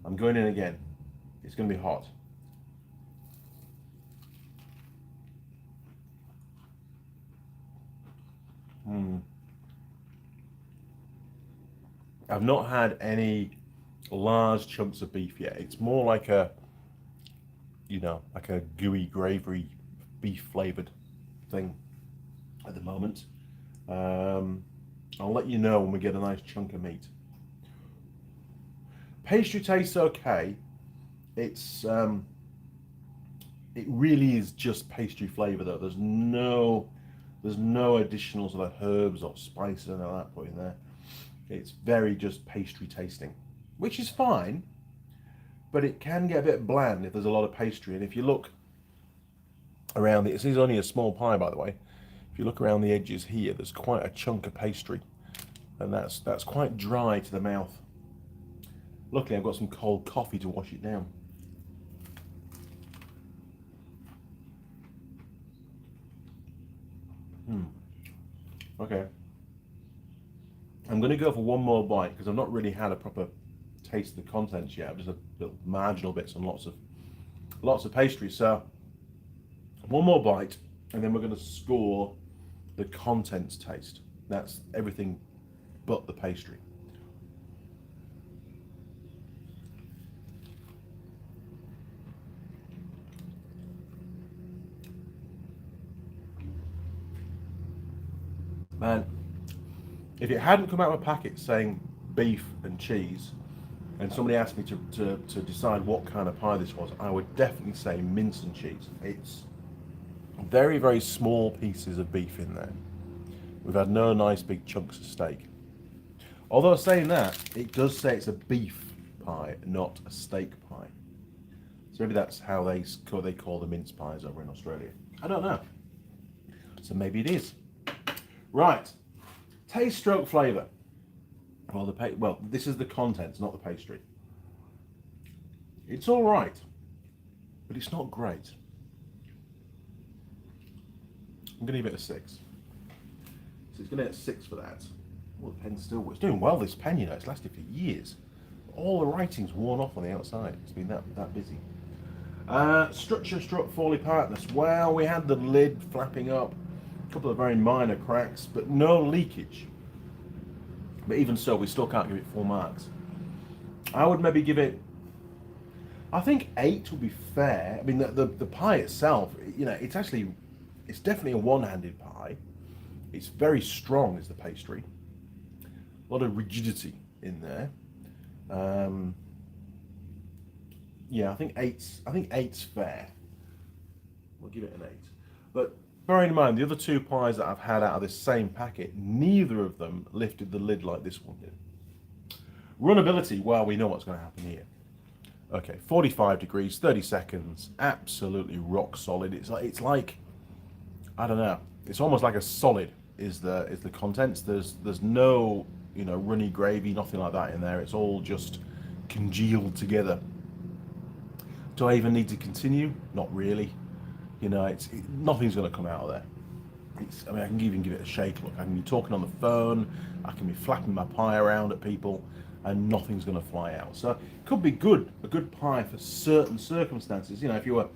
I'm going in again. It's going to be hot. I've not had any large chunks of beef yet. It's more like a, you know, like a gooey, gravy, beef flavored thing at the moment. I'll let you know when we get a nice chunk of meat. Pastry tastes okay. It's it really is just pastry flavor though. There's no additional sort of herbs or spices and all that put in there. It's very just pastry tasting, which is fine, but it can get a bit bland if there's a lot of pastry. And if you look around this is only a small pie, by the way. If you look around the edges here, there's quite a chunk of pastry, and that's quite dry to the mouth. Luckily, I've got some cold coffee to wash it down. Okay. I'm going to go for one more bite because I've not really had a proper taste of the contents yet. Just a little marginal bits and lots of pastry. So one more bite, and then we're going to score the contents taste. That's everything but the pastry. Man, if it hadn't come out of a packet saying beef and cheese, and somebody asked me to decide what kind of pie this was, I would definitely say mince and cheese. It's very, very small pieces of beef in there. We've had no nice big chunks of steak. Although saying that, it does say it's a beef pie, not a steak pie. So maybe that's how they call the mince pies over in Australia. I don't know. So maybe it is. Right. Taste, stroke, flavour. Well, this is the contents, not the pastry. It's all right, but it's not great. I'm going to give it a 6. So it's going to get a 6 for that. Well, the pen's still, it's doing well, this pen, you know, it's lasted for years. All the writing's worn off on the outside. It's been that busy. Structure struck falling partners. Well, we had the lid flapping up, a couple of very minor cracks, but no leakage. But even so, we still can't give it full marks. I would maybe give it, I think 8 would be fair. I mean, the pie itself, you know, it's definitely a one-handed pie. It's very strong, is the pastry. A lot of rigidity in there. Um, yeah, I think eight's fair. We'll give it an 8. But bearing in mind, the other 2 pies that I've had out of this same packet, neither of them lifted the lid like this one did. Runnability, well, we know what's going to happen here. Okay, 45 degrees, 30 seconds, absolutely rock solid. It's like I don't know. It's almost like a solid is the contents. There's no, runny gravy, nothing like that in there. It's all just congealed together. Do I even need to continue? Not really. Nothing's going to come out of there. I mean, I can even give it a shake look. I can be talking on the phone. I can be flapping my pie around at people, and nothing's going to fly out. So it could be a good pie for certain circumstances. If you were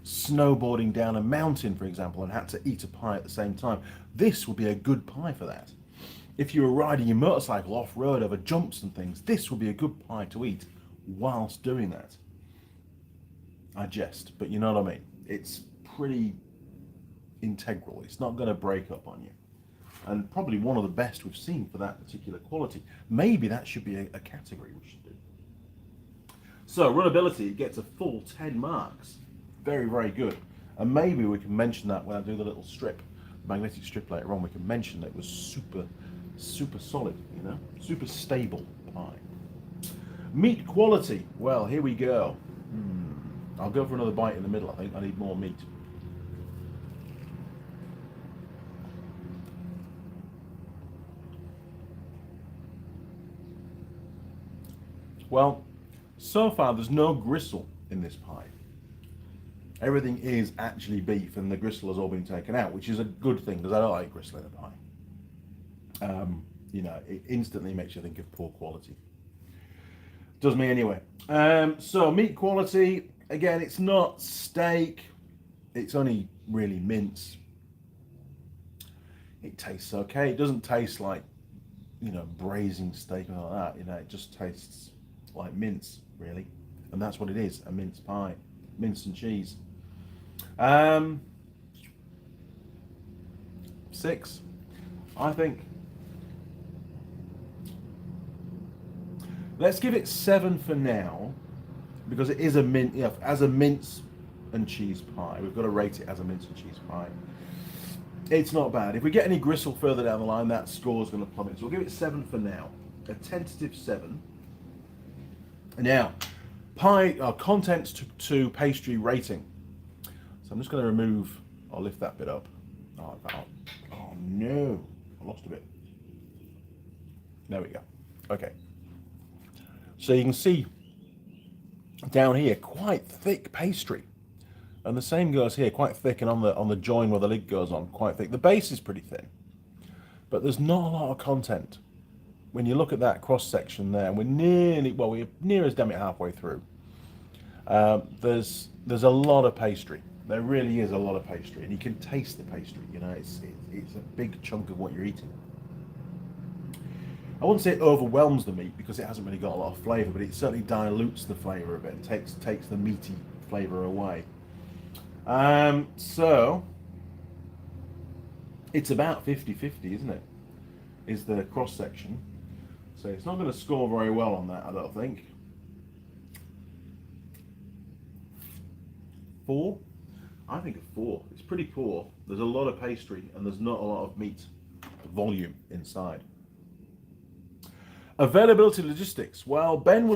snowboarding down a mountain, for example, and had to eat a pie at the same time, this would be a good pie for that. If you were riding your motorcycle off-road over jumps and things, this would be a good pie to eat whilst doing that. I jest, but you know what I mean. It's pretty integral. It's not going to break up on you. And probably one of the best we've seen for that particular quality. Maybe that should be a category we should do. So runnability gets a full 10 marks. Very, very good. And maybe we can mention that when I do the little strip, magnetic strip later on. We can mention that it was super, super solid, super stable pie. Meat quality. Well, here we go. I'll go for another bite in the middle. I think I need more meat. Well, so far there's no gristle in this pie. Everything is actually beef, and the gristle has all been taken out, which is a good thing because I don't like gristle in a pie. It instantly makes you think of poor quality. Does me anyway. So meat quality, again, it's not steak. It's only really mince. It tastes okay. It doesn't taste like, braising steak or like that. It just tastes like mince, really. And that's what it is, a mince pie. Mince and cheese. 6, I think. Let's give it 7 for now, because it is as a mince and cheese pie. We've got to rate it as a mince and cheese pie. It's not bad. If we get any gristle further down the line, that score's going to plummet. So we'll give it 7 for now. A tentative 7. Now, pie contents to pastry rating. So I'm just going to remove, I'll lift that bit up. Oh no, I lost a bit. There we go. Okay. So you can see down here, quite thick pastry. And the same goes here, quite thick, and on the join where the lid goes on, quite thick. The base is pretty thin, but there's not a lot of content. When you look at that cross section there, we're near as damn it halfway through. There's a lot of pastry. There really is a lot of pastry, and you can taste the pastry. It's a big chunk of what you're eating. I wouldn't say it overwhelms the meat because it hasn't really got a lot of flavour, but it certainly dilutes the flavour a bit and takes the meaty flavour away. So it's about 50-50, isn't it? Is the cross section. So it's not going to score very well on that, I don't think. 4? I think a 4. It's pretty poor. There's a lot of pastry and there's not a lot of meat volume inside. Availability logistics. Well, Ben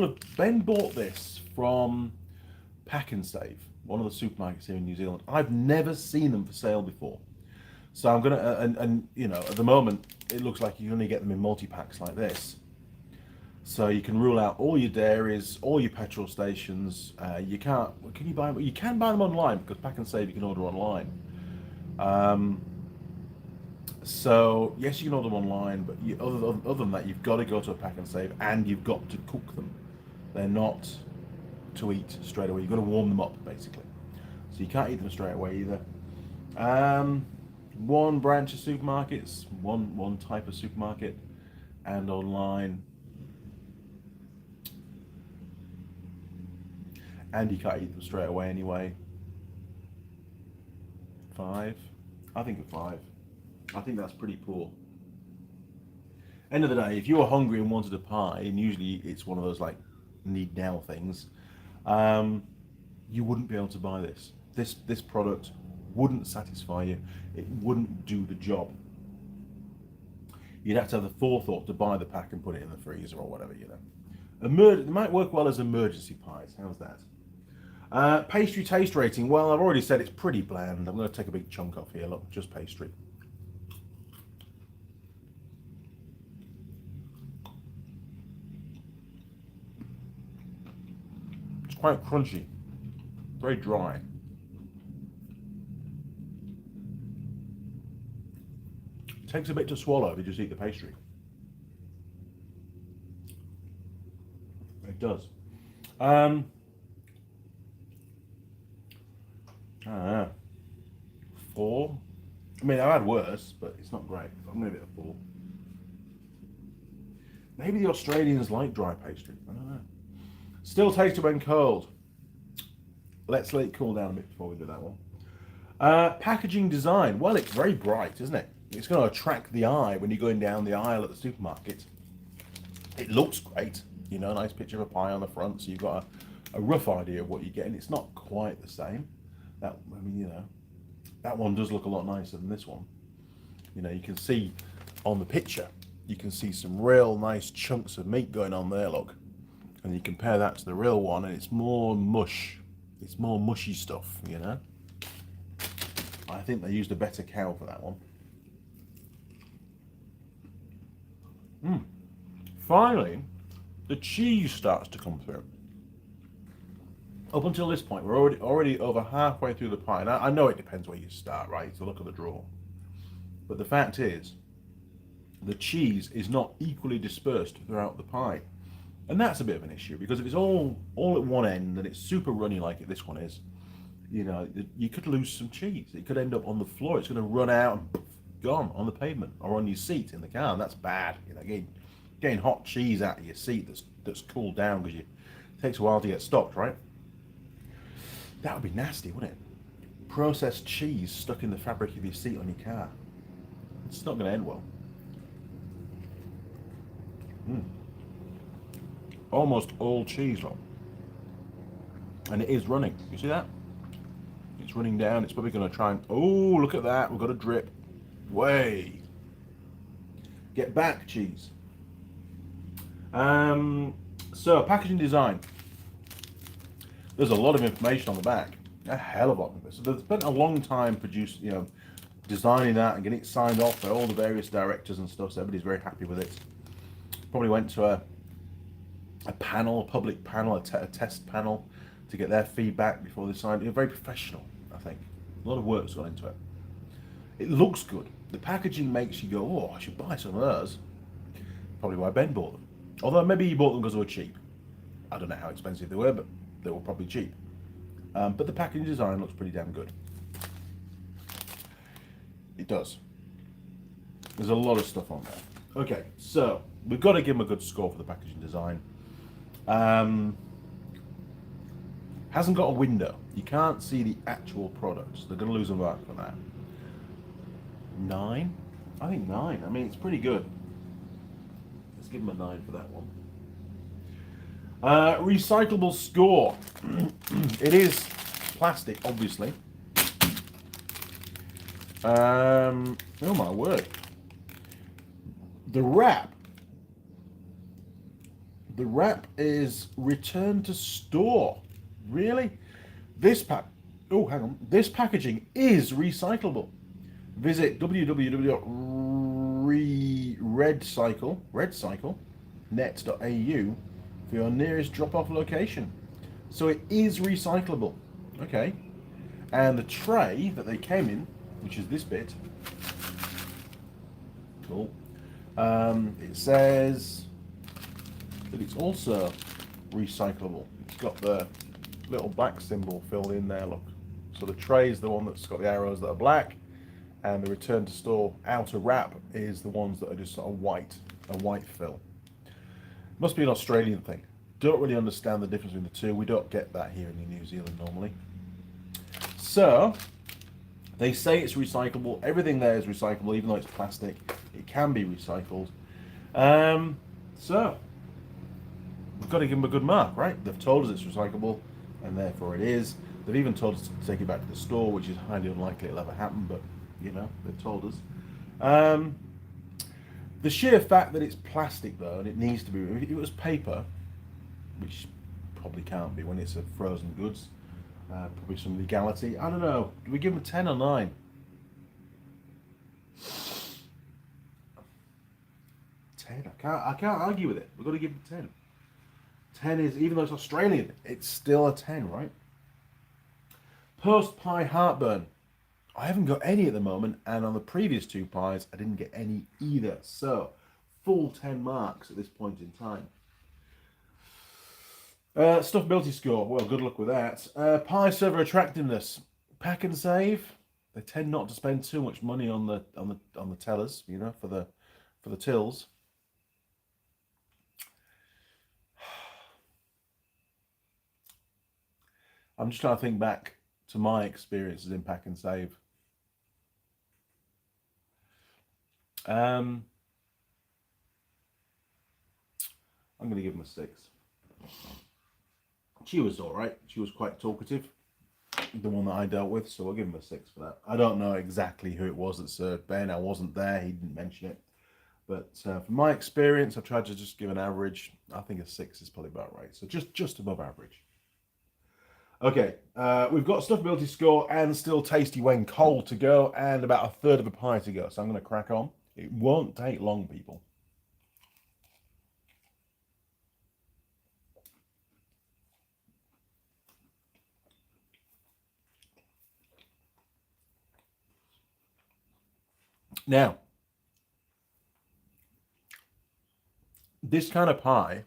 bought this from Pack and Save, one of the supermarkets here in New Zealand. I've never seen them for sale before. So I'm gonna at the moment it looks like you only get them in multi-packs like this. So you can rule out all your dairies, all your petrol stations. You can buy them? You can buy them online because Pack and Save you can order online. So yes, you can order them online, but other than that, you've got to go to a Pack and Save and you've got to cook them. They're not to eat straight away. You've got to warm them up basically. So you can't eat them straight away either. One branch of supermarkets, one type of supermarket, and online. And you can't eat them straight away anyway. 5. I think a 5. I think that's pretty poor. End of the day, if you were hungry and wanted a pie, and usually it's one of those like need now things, you wouldn't be able to buy this. This product wouldn't satisfy you. It wouldn't do the job. You'd have to have the forethought to buy the pack and put it in the freezer or whatever, you know. It might work well as emergency pies. How's that? Pastry taste rating. Well, I've already said it's pretty bland. I'm going to take a big chunk off here. Look, just pastry. It's quite crunchy. Very dry. It takes a bit to swallow if you just eat the pastry. It does. I don't know. 4. I mean, I've had worse, but it's not great. I'm going to give it a 4. Maybe the Australians like dry pastry. I don't know. Still tasty when cold. Let's let it cool down a bit before we do that one. Packaging design. Well, it's very bright, isn't it? It's going to attract the eye when you're going down the aisle at the supermarket. It looks great. You know, a nice picture of a pie on the front, so you've got a rough idea of what you're getting. It's not quite the same. I mean, you know, that one does look a lot nicer than this one. You know, you can see on the picture, you can see some real nice chunks of meat going on there, look. And you compare that to the real one, and it's more mush. It's more mushy stuff, you know. I think they used a better cow for that one. Finally, the cheese starts to come through. Up until this point, we're already over halfway through the pie. Now, I know it depends where you start, right? It's a look at the drawer. But the fact is, the cheese is not equally dispersed throughout the pie. And that's a bit of an issue, because if it's all at one end and it's super runny like this one is, you know, you could lose some cheese. It could end up on the floor. It's going to run out and gone on the pavement or on your seat in the car, and that's bad. You know, getting hot cheese out of your seat that's cooled down because it takes a while to get stopped, right? That would be nasty, wouldn't it? Processed cheese stuck in the fabric of your seat on your car. It's not going to end well. Almost all cheese, look. And it is running. You see that? It's running down. It's probably going to try and... Oh, look at that. We've got a drip. Way. Get back, cheese. So, packaging design. There's a lot of information on the back. A hell of a lot of this. So they've spent a long time designing that and getting it signed off by all the various directors and stuff, so everybody's very happy with it. Probably went to a public panel, a test panel to get their feedback before they signed it. Very professional, I think. A lot of work's gone into it. It looks good. The packaging makes you go, oh, I should buy some of those. Probably why Ben bought them. Although maybe he bought them because they were cheap. I don't know how expensive they were, but they were probably cheap. But the packaging design looks pretty damn good. It does. There's a lot of stuff on there. Okay, so we've got to give them a good score for the packaging design. Hasn't got a window. You can't see the actual products. They're going to lose a mark for that. 9? I think 9. I mean, it's pretty good. Let's give them a 9 for that one. Recyclable score. It is plastic, obviously. Oh my word. The wrap is return to store. Really? This This packaging is recyclable. Visit www.redcycle.net.au for your nearest drop-off location. So it is recyclable. Okay. And the tray that they came in, which is this bit, cool. It says that it's also recyclable. It's got the little black symbol filled in there, look. So the tray is the one that's got the arrows that are black, and the return to store outer wrap is the ones that are just sort of white, a white fill. Must be an Australian thing. Don't really understand the difference between the two. We don't get that here in New Zealand normally. So, they say it's recyclable. Everything there is recyclable, even though it's plastic. It can be recycled. So, we've got to give them a good mark, right? They've told us it's recyclable, and therefore it is. They've even told us to take it back to the store, which is highly unlikely it'll ever happen, but, you know, they've told us. The sheer fact that it's plastic, though, and it needs to be, if it was paper, which probably can't be when it's a frozen goods, probably some legality. I don't know. Do we give them a 10 or 9? 10. I can't argue with it. We've got to give it 10. 10 is, even though it's Australian, it's still a 10, right? Post pie heartburn. I haven't got any at the moment, and on the previous 2 pies, I didn't get any either. So, full 10 marks at this point in time. Stuffability score. Well, good luck with that. Pie server attractiveness. Pack and save. They tend not to spend too much money on the tellers, you know, for the tills. I'm just trying to think back to my experiences in pack and save. I'm going to give them a 6. She was all right. She was quite talkative, the one that I dealt with, so I'll give him a 6 for that. I don't know exactly who it was that served Ben. I wasn't there. He didn't mention it. But from my experience, I tried to just give an average. I think a 6 is probably about right. So just above average. Okay, we've got stuffability score and still tasty when cold to go, and about a third of a pie to go. So I'm going to crack on. It won't take long, people. Now, this kind of pie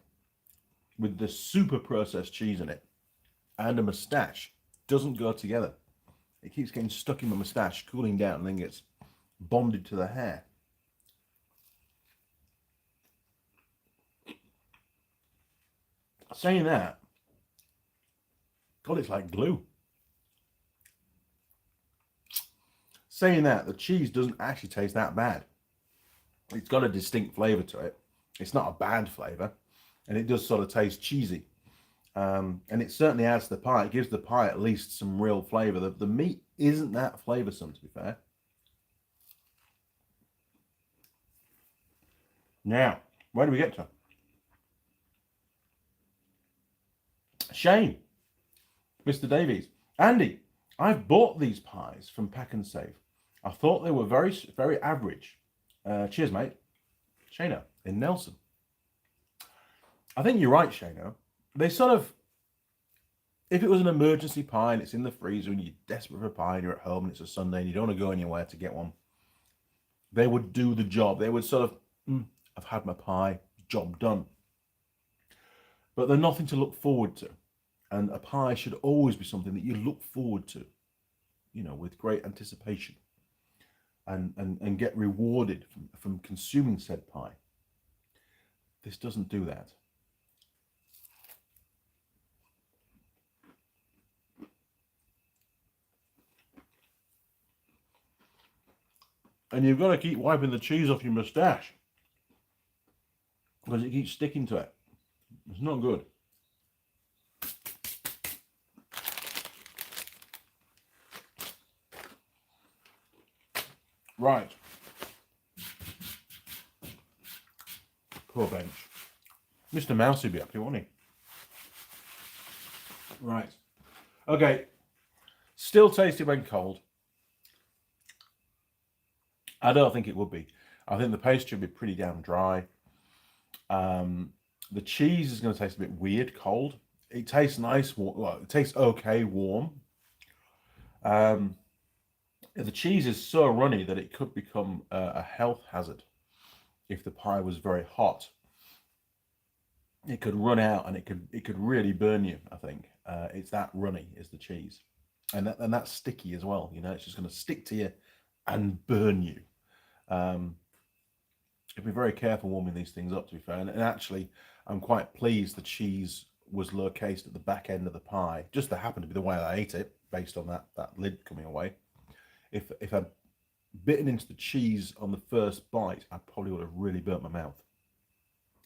with the super processed cheese in it and a moustache doesn't go together. It keeps getting stuck in my moustache, cooling down, and then gets bonded to the hair. Saying that, God, it's like glue. Saying that, the cheese doesn't actually taste that bad. It's got a distinct flavour to it. It's not a bad flavour, and it does sort of taste cheesy. And it certainly adds to the pie. It gives the pie at least some real flavour. The meat isn't that flavoursome, to be fair. Now, where do we get to? Shane, Mr. Davies, Andy, I've bought these pies from Pack and Save. I thought they were very, very average. Cheers, mate. Shano in Nelson. I think you're right, Shano. They sort of, if it was an emergency pie and it's in the freezer and you're desperate for a pie and you're at home and it's a Sunday and you don't want to go anywhere to get one, they would do the job. They would sort of, I've had my pie, job done. But they're nothing to look forward to. And a pie should always be something that you look forward to, you know, with great anticipation and get rewarded from consuming said pie. This doesn't do that. And you've got to keep wiping the cheese off your moustache because it keeps sticking to it. It's not good. Right. Poor bench. Mr. Mouse would be happy, won't he? Right. Okay. Still tasty when cold. I don't think it would be. I think the pastry would be pretty damn dry. The cheese is going to taste a bit weird cold. It tastes nice. Well, it tastes okay warm. The cheese is so runny that it could become a health hazard if the pie was very hot. It could run out and it could really burn you. I think it's that runny is the cheese, and that's sticky as well. You know, it's just going to stick to you and burn you. Be very careful warming these things up, to be fair. And actually, I'm quite pleased the cheese was located at the back end of the pie. Just to happen to be the way I ate it, based on that lid coming away. If I'd bitten into the cheese on the first bite, I probably would have really burnt my mouth.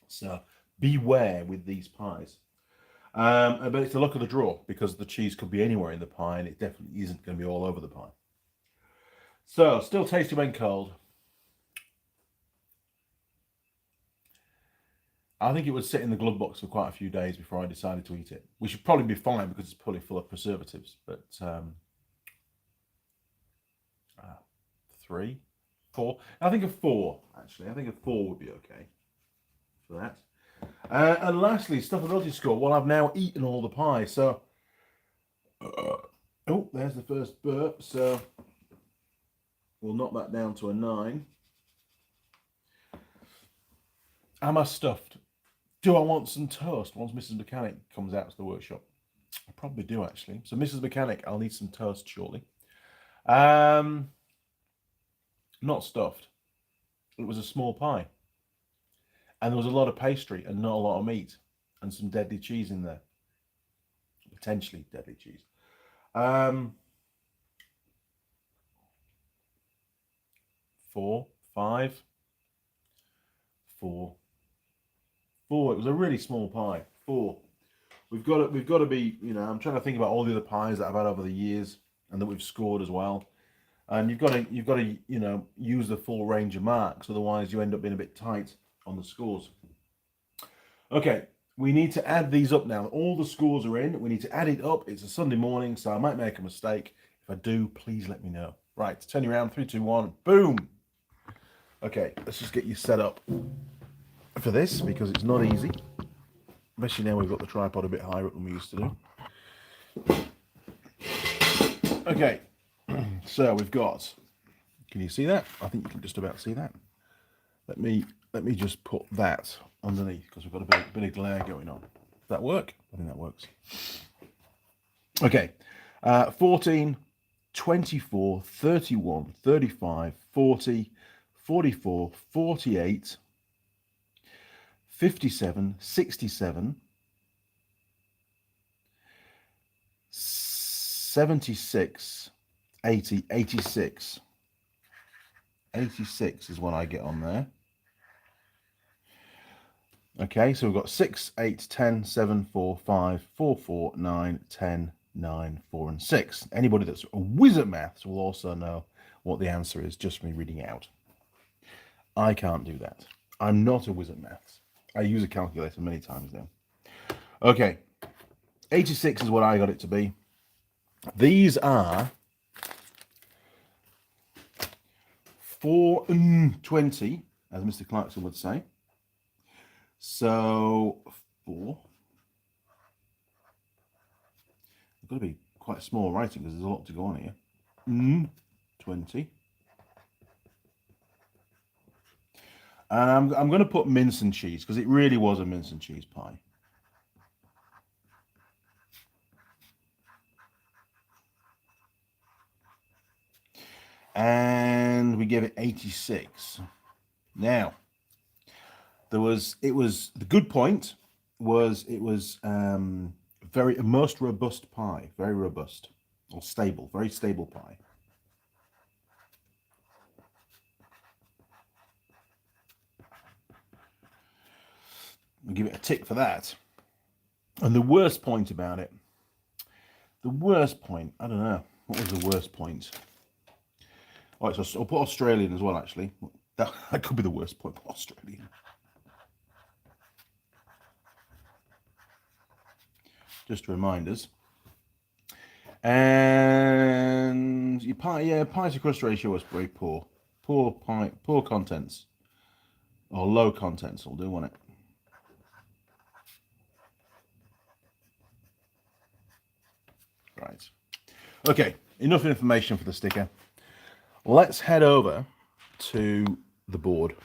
So beware with these pies. But it's the luck of the draw, because the cheese could be anywhere in the pie, and it definitely isn't going to be all over the pie. So, still tasty when cold. I think it would sit in the glove box for quite a few days before I decided to eat it. We should probably be fine because it's probably full of preservatives. But 3, 4. I think a 4, actually. I think a 4 would be okay for that. And lastly, stuff ability score. Well, I've now eaten all the pie, so... oh, there's the first burp, so we'll knock that down to a 9. Am I stuffed? Do I want some toast once Mrs. Mechanic comes out to the workshop? I probably do, actually. So, Mrs. Mechanic, I'll need some toast shortly. Not stuffed. It was a small pie. And there was a lot of pastry and not a lot of meat. And some deadly cheese in there. Potentially deadly cheese. 4, 5, 4. 4. It was a really small pie. 4. We've got to be, you know, I'm trying to think about all the other pies that I've had over the years and that we've scored as well. And you've got to, you know, use the full range of marks, otherwise you end up being a bit tight on the scores. Okay, we need to add these up now. All the scores are in. We need to add it up. It's a Sunday morning, so I might make a mistake. If I do, please let me know. Right, turn you around. 3, 2, 1. Boom. Okay, let's just get you set up for this, because it's not easy, especially now we've got the tripod a bit higher up than we used to do. Okay, so we've got, can you see that? I think you can just about see that. Let me just put that underneath, because we've got a bit of glare going on. Does that work? I think that works. Okay, 14, 24, 31, 35, 40, 44, 48, 57, 67, 76, 80, 86. 86 is what I get on there. Okay, so we've got 6, 8, 10, 7, 4, 5, 4, 4, 9, 10, 9, 4, and 6. Anybody that's a whiz at maths will also know what the answer is just from me reading it out. I can't do that. I'm not a whiz at maths. I use a calculator many times now. Okay, 86 is what I got it to be. These are 420, as Mr. Clarkson would say. So 4. It's got to be quite small writing because there's a lot to go on here. 20. And I'm going to put mince and cheese because it really was a mince and cheese pie. And we give it 86. Now, the good point was it was most robust pie, very robust or stable, very stable pie. I'll give it a tick for that. And the worst point about it, I don't know, what was the worst point? All right, so I'll put Australian as well, actually. That could be the worst point, Australian. Just to remind us. And your pie, pie to crust ratio was very poor. Poor contents. Or low contents will do, won't it? Right. Okay, enough information for the sticker. Let's head over to the board.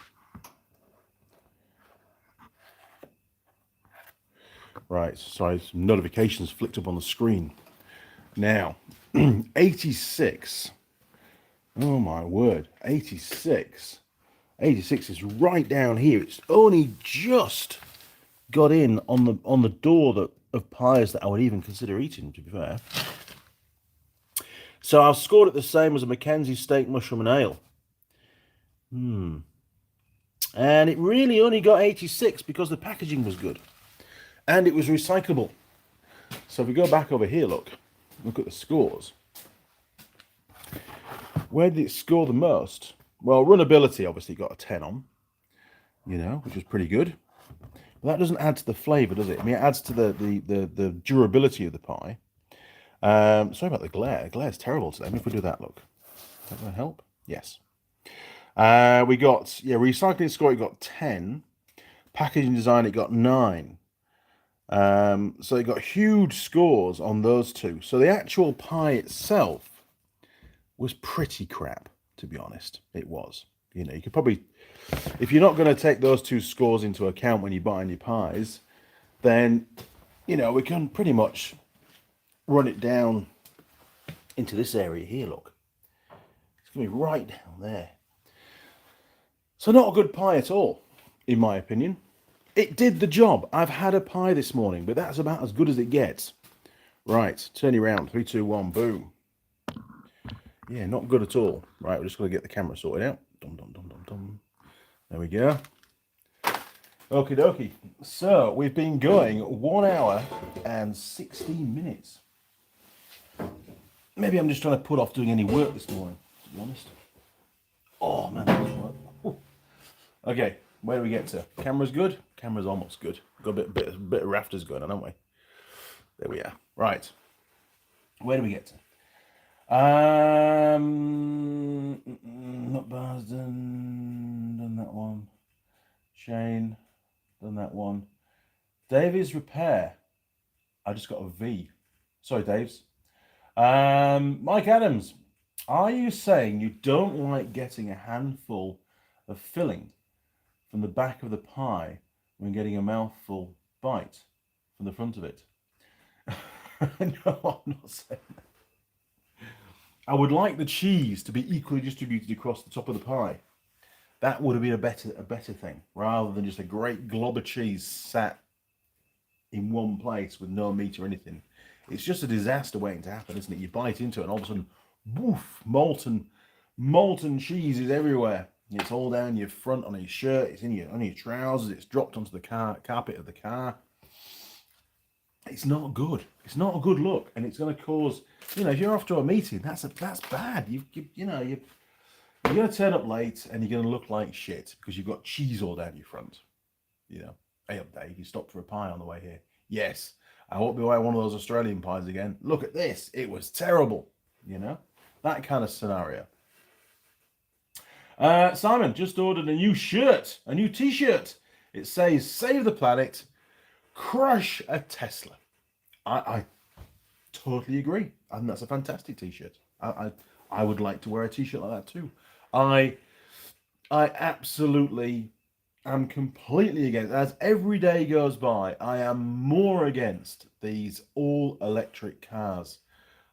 Right, sorry, some notifications flicked up on the screen. Now, 86. Oh my word, 86. 86 is right down here. It's only just got in on the door of pies that I would even consider eating, to be fair. So I've scored it the same as a Mackenzie steak, mushroom and ale. And it really only got 86 because the packaging was good. And it was recyclable. So if we go back over here, look at the scores. Where did it score the most? Well, runnability obviously got a 10 on, which was pretty good. But that doesn't add to the flavour, does it? I mean, it adds to the durability of the pie. Sorry about the glare. The glare's terrible today. If we do that, look. Is that going to help? Yes. We got, recycling score, it got 10. Packaging design, it got 9. So it got huge scores on those two. So the actual pie itself was pretty crap, to be honest. It was. You could probably, if you're not going to take those two scores into account when you're buying your pies, then, we can pretty much run it down into this area here, look. It's going to be right down there. So not a good pie at all, in my opinion. It did the job. I've had a pie this morning, but that's about as good as it gets. Right, turn you around. 3, 2, 1, boom. Yeah, not good at all. Right, we're just going to get the camera sorted out. Dum, dum, dum, dum, dum. There we go. Okie dokie. So, we've been going 1 hour and 16 minutes. Maybe I'm just trying to put off doing any work this morning, to be honest. Oh, man, that was work. Ooh. Okay, where do we get to? Camera's good? Camera's almost good. Got a bit of rafters going on, haven't we? There we are. Right. Where do we get to? Not Barsden, done that one. Shane, done that one. Davies Repair. I just got a V. Sorry, Daves. Mike Adams, are you saying you don't like getting a handful of filling from the back of the pie when getting a mouthful bite from the front of it? No, I'm not saying that. I would like the cheese to be equally distributed across the top of the pie. That would have been a better thing, rather than just a great glob of cheese sat in one place with no meat or anything. It's just a disaster waiting to happen, isn't it? You bite into it and all of a sudden, woof, molten cheese is everywhere. It's all down your front on your shirt, it's on your trousers, it's dropped onto the carpet of the car. It's not good. It's not a good look, and it's going to cause, if you're off to a meeting, that's bad. You're going to turn up late, and you're going to look like shit because you've got cheese all down your front. Hey up, Dave, you stopped for a pie on the way here. Yes, I won't be buying one of those Australian pies again. Look at this. It was terrible. That kind of scenario. Simon just ordered a new shirt, a new t-shirt. It says, "Save the planet, crush a Tesla." I totally agree. I think that's a fantastic t-shirt. I would like to wear a t-shirt like that too. I absolutely am completely against, as every day goes by, I am more against these all electric cars.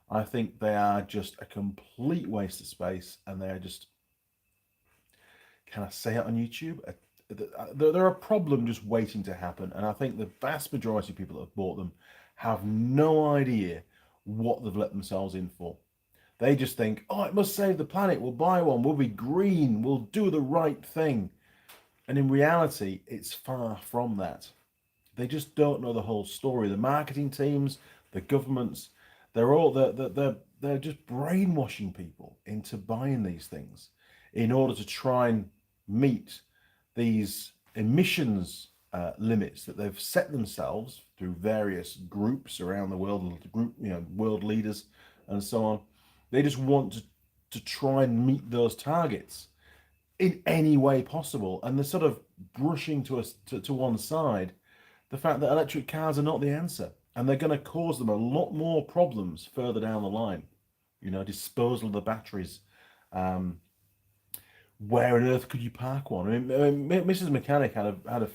I think they are just a complete waste of space, and they are just, can I say it on YouTube? They're a problem just waiting to happen, and I think the vast majority of people that have bought them have no idea what they've let themselves in for. They just think, oh, it must save the planet, we'll buy one, we'll be green, we'll do the right thing. And in reality, it's far from that. They just don't know the whole story. The marketing teams, the governments, they're just brainwashing people into buying these things in order to try and meet these emissions limits that they've set themselves through various groups around the world, world leaders and so on. They just want to try and meet those targets in any way possible, and they're sort of brushing to one side the fact that electric cars are not the answer, and they're going to cause them a lot more problems further down the line. Disposal of the batteries. Where on earth could you park one? I mean, Mrs. Mechanic had a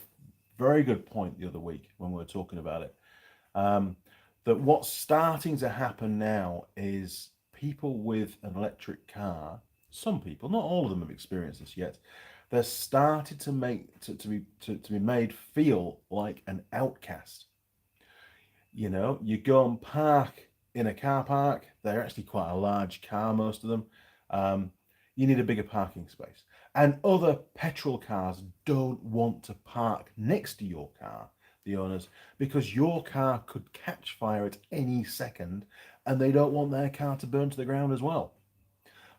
very good point the other week when we were talking about it. That what's starting to happen now is people with an electric car, some people, not all of them have experienced this yet, they're started to be made feel like an outcast. You go and park in a car park. They're actually quite a large car, most of them. You need a bigger parking space. And other petrol cars don't want to park next to your car, the owners, because your car could catch fire at any second and they don't want their car to burn to the ground as well.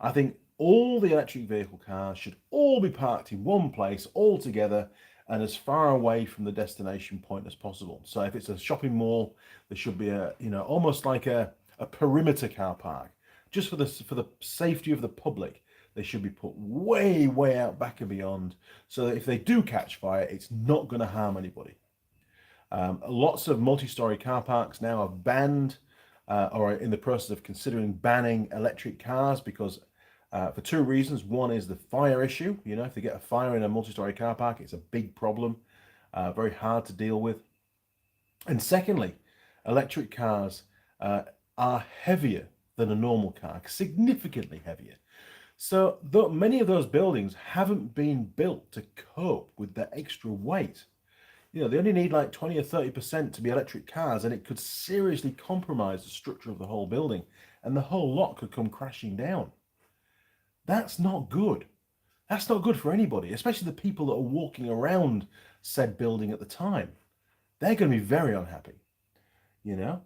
I think all the electric vehicle cars should all be parked in one place all together and as far away from the destination point as possible. So if it's a shopping mall, there should be a, almost like a perimeter car park, just for the safety of the public. They should be put way, way out back and beyond, so that if they do catch fire, it's not going to harm anybody. Lots of multi-story car parks now are banned or are in the process of considering banning electric cars because for two reasons. One is the fire issue. If they get a fire in a multi-story car park, it's a big problem, very hard to deal with. And secondly, electric cars are heavier than a normal car, significantly heavier. So though many of those buildings haven't been built to cope with that extra weight. They only need like 20 or 30% to be electric cars, and it could seriously compromise the structure of the whole building, and the whole lot could come crashing down. That's not good. That's not good for anybody, especially the people that are walking around said building at the time. They're going to be very unhappy,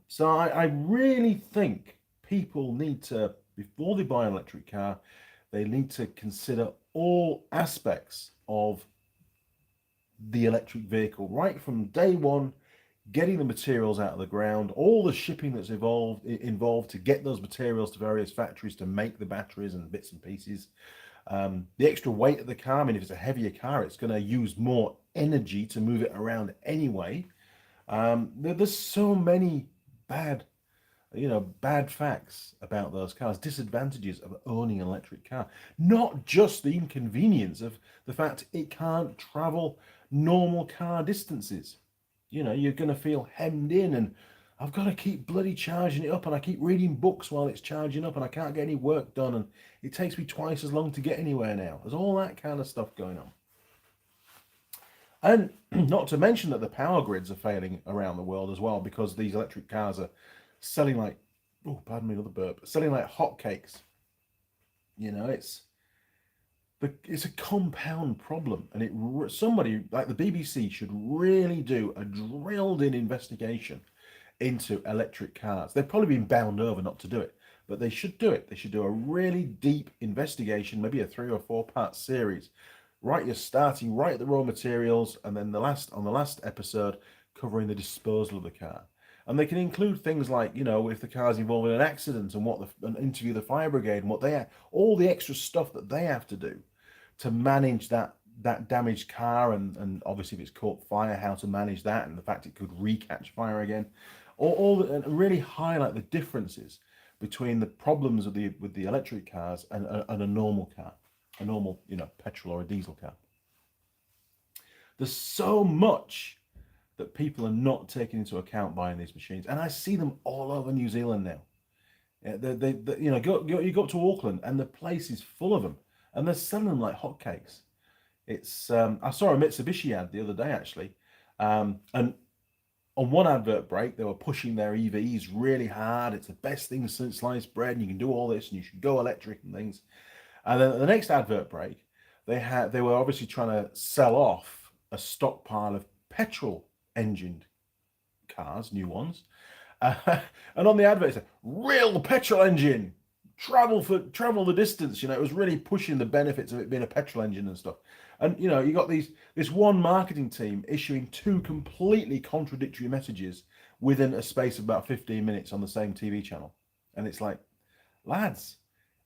So I really think people need to, before they buy an electric car, they need to consider all aspects of the electric vehicle, right from day one, getting the materials out of the ground, all the shipping that's involved to get those materials to various factories to make the batteries and bits and pieces. The extra weight of the car, I mean, if it's a heavier car, it's going to use more energy to move it around anyway. There's so many bad facts about those cars, disadvantages of owning an electric car. Not just the inconvenience of the fact it can't travel normal car distances. You're going to feel hemmed in, and I've got to keep bloody charging it up, and I keep reading books while it's charging up, and I can't get any work done, and it takes me twice as long to get anywhere now. There's all that kind of stuff going on. And not to mention that the power grids are failing around the world as well, because these electric cars are selling like, selling like hotcakes. It's a compound problem, and somebody like the BBC should really do a drilled-in investigation into electric cars. They've probably been bound over not to do it, but they should do it. They should do a really deep investigation, maybe a 3 or 4 part series. You're starting right at the raw materials, and then on the last episode covering the disposal of the car. And they can include things like, if the car's involved in an accident, and interview the fire brigade and all the extra stuff that they have to do to manage that damaged car, and obviously if it's caught fire, how to manage that, and the fact it could re-catch fire again, and really highlight the differences between the problems with the electric cars and a normal car, a normal petrol or a diesel car. There's so much that people are not taking into account buying these machines, and I see them all over New Zealand now. You go up to Auckland, and the place is full of them, and they're selling them like hotcakes. It's I saw a Mitsubishi ad the other day actually, and on one advert break they were pushing their EVs really hard. It's the best thing since sliced bread, and you can do all this, and you should go electric and things. And then at the next advert break, they were obviously trying to sell off a stockpile of petrol engined cars, new ones, and on the advert it said real petrol engine, travel the distance. It was really pushing the benefits of it being a petrol engine and stuff. And you got this one marketing team issuing 2 completely contradictory messages within a space of about 15 minutes on the same TV channel. And it's like, lads,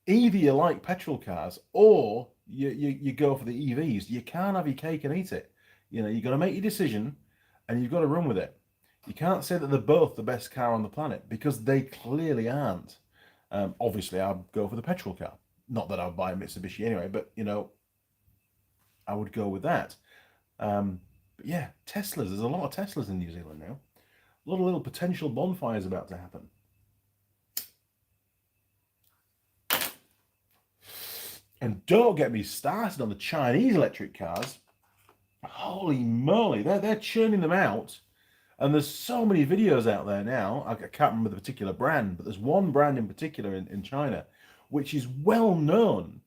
either you like petrol cars or you go for the EVs. You can't have your cake and eat it. You got to make your decision, and you've got to run with it. You can't say that they're both the best car on the planet, because they clearly aren't. Obviously, I'd go for the petrol car. Not that I would buy a Mitsubishi anyway, but I would go with that. But yeah, Teslas. There's a lot of Teslas in New Zealand now. A lot of little potential bonfires about to happen. And don't get me started on the Chinese electric cars. Holy moly, they're churning them out. And there's so many videos out there now. I can't remember the particular brand, but there's one brand in particular in China, which is well known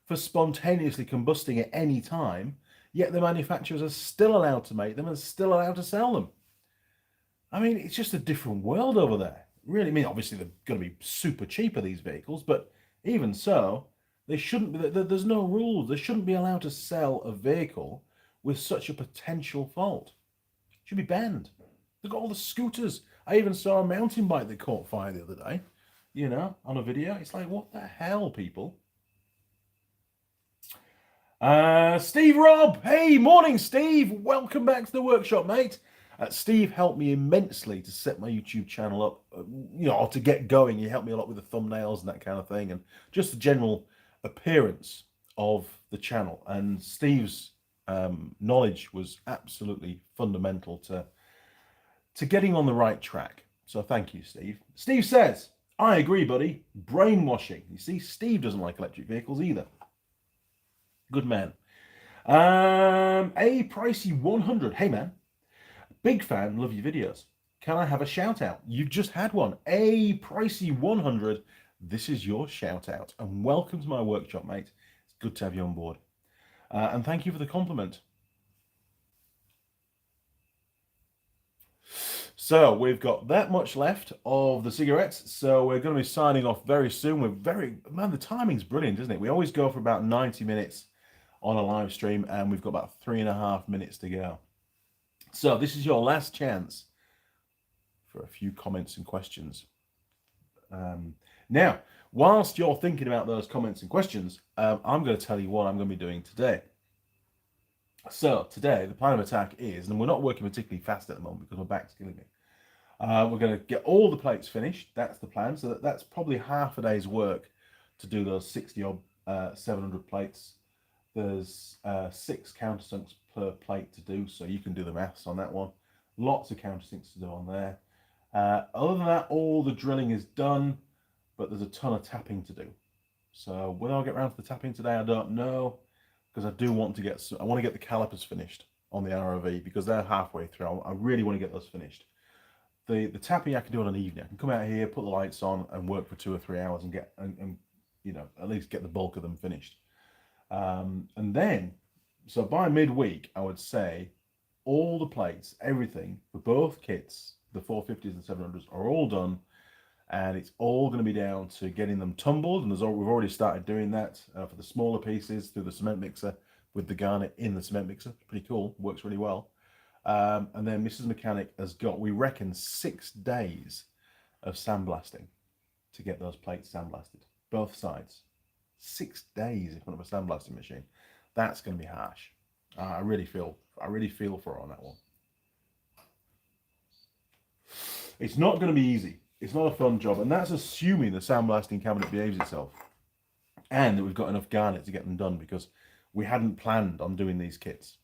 for spontaneously combusting at any time, yet the manufacturers are still allowed to make them and still allowed to sell them. I mean, it's just a different world over there. Really, I mean, obviously they're going to be super cheaper, these vehicles, but even so, they shouldn't be. There's no rules. They shouldn't be allowed to sell a vehicle with such a potential fault. It should be banned. Look at all the scooters. I even saw a mountain bike that caught fire the other day, you know, on a video. It's like, what the hell, people? Steve Robb. Hey, morning, Steve. Welcome back to the workshop, mate. Steve helped me immensely to set my YouTube channel up, you know, or to get going. He helped me a lot with the thumbnails and that kind of thing, and just the general appearance of the channel. And Steve's knowledge was absolutely fundamental to getting on the right track. So thank you, Steve. Steve says, I agree, buddy. Brainwashing. You see, Steve doesn't like electric vehicles either. Good man. A Pricey 100. Hey, man. Big fan. Love your videos. Can I have a shout out? You've just had one. A Pricey 100. This is your shout out. And welcome to my workshop, mate. It's good to have you on board. And thank you for the compliment. So we've got that much left of the cigarettes. So we're going to be signing off very soon. Man, the timing's brilliant, isn't it? We always go for about 90 minutes on a live stream, and we've got about 3.5 minutes to go. So this is your last chance for a few comments and questions. Now, whilst you're thinking about those comments and questions, I'm going to tell you what I'm going to be doing today. So today, the plan of attack is, and we're not working particularly fast at the moment because my back's killing me. We're going to get all the plates finished. That's the plan. So that's probably half a day's work to do those 60 or 700 plates. There's 6 countersinks per plate to do, so you can do the maths on that one. Lots of countersinks to do on there. Other than that, all the drilling is done, but there's a ton of tapping to do. So whether I'll get around to the tapping today, I don't know, because I do want to I want to get the calipers finished on the ROV because they're halfway through. I really want to get those finished. The tapping I can do on an evening. I can come out here, put the lights on, and work for 2 or 3 hours and get and you know, at least get the bulk of them finished. And then, so by midweek, I would say all the plates, everything for both kits, the 450s and 700s, are all done, and it's all going to be down to getting them tumbled. And we've already started doing that for the smaller pieces through the cement mixer with the garnet in the cement mixer. Pretty cool, works really well. And then Mrs. Mechanic has got, we reckon, 6 days of sandblasting to get those plates sandblasted, both sides. 6 days in front of a sandblasting machine. That's going to be harsh. I really feel for her on that one. It's not going to be easy. It's not a fun job, and that's assuming the sandblasting cabinet behaves itself, and that we've got enough garnet to get them done, because we hadn't planned on doing these kits.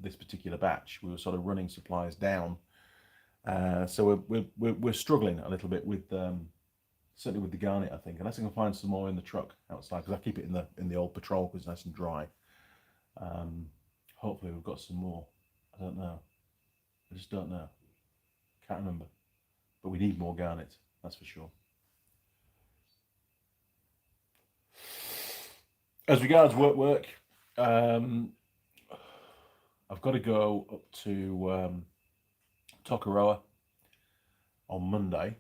This particular batch, we were sort of running supplies down, so we're struggling a little bit with certainly with the garnet, I think, unless I can find some more in the truck outside, because I keep it in the old Patrol because it's nice and dry. Hopefully we've got some more. I don't know. I just don't know. Can't remember. But we need more garnet, that's for sure. As regards work, I've got to go up to Tokoroa on Monday.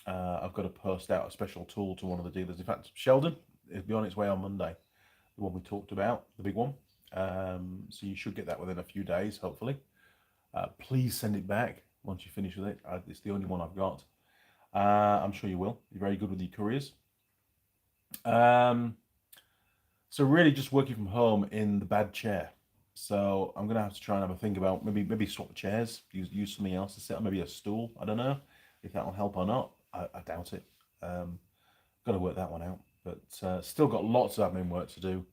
I've got to post out a special tool to one of the dealers. In fact, Sheldon, it'll be on its way on Monday, the one we talked about, the big one. So you should get that within a few days, hopefully. Please send it back once you finish with it. It's the only one I've got. I'm sure you will. You're very good with your couriers. So really just working from home in the bad chair. So I'm going to have to try and have a think about maybe swap the chairs, use something else to sit on, maybe a stool. I don't know if that'll help or not. I doubt it. Got to work that one out. But still got lots of admin work to do.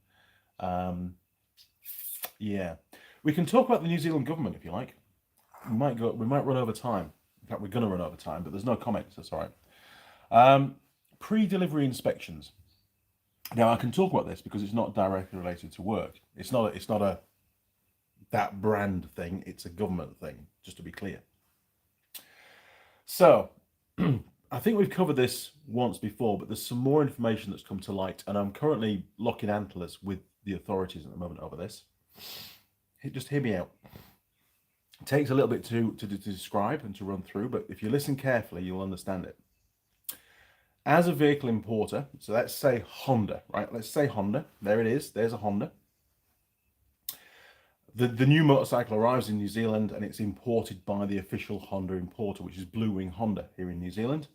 Yeah. We can talk about the New Zealand government if you like. We might run over time. In fact, we're going to run over time, but there's no comments. That's all right. Pre-delivery inspections. Now I can talk about this because it's not directly related to work. It's not a that brand thing. It's a government thing, just to be clear. So I think we've covered this once before, but there's some more information that's come to light, and I'm currently locking antlers with the authorities at the moment over this. Just hear me out. It takes a little bit to describe and to run through, but if you listen carefully, you'll understand it. As a vehicle importer, so let's say Honda, right? Let's say Honda. There it is. There's a Honda. The new motorcycle arrives in New Zealand and it's imported by the official Honda importer, which is Blue Wing Honda here in New Zealand.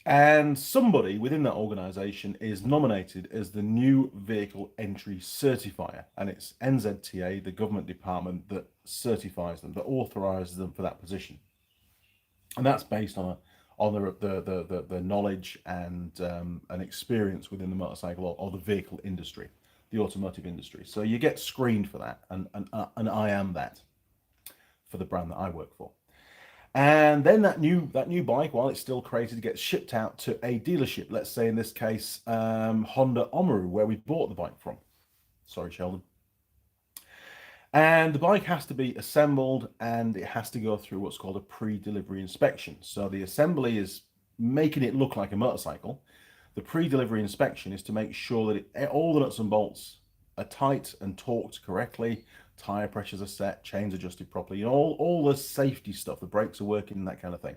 And somebody within that organization is nominated as the new vehicle entry certifier, and it's NZTA, the government department that certifies them, that authorizes them for that position. And that's based on the knowledge and experience within the motorcycle or the vehicle industry, the automotive industry. So you get screened for that, and I am that for the brand that I work for. And then that new bike, while it's still created, gets shipped out to a dealership. Let's say in this case, Honda Omaru, where we bought the bike from. Sorry, Sheldon. And the bike has to be assembled and it has to go through what's called a pre-delivery inspection. So the assembly is making it look like a motorcycle. The pre-delivery inspection is to make sure that all the nuts and bolts are tight and torqued correctly, tire pressures are set, chains adjusted properly, all the safety stuff, the brakes are working, that kind of thing.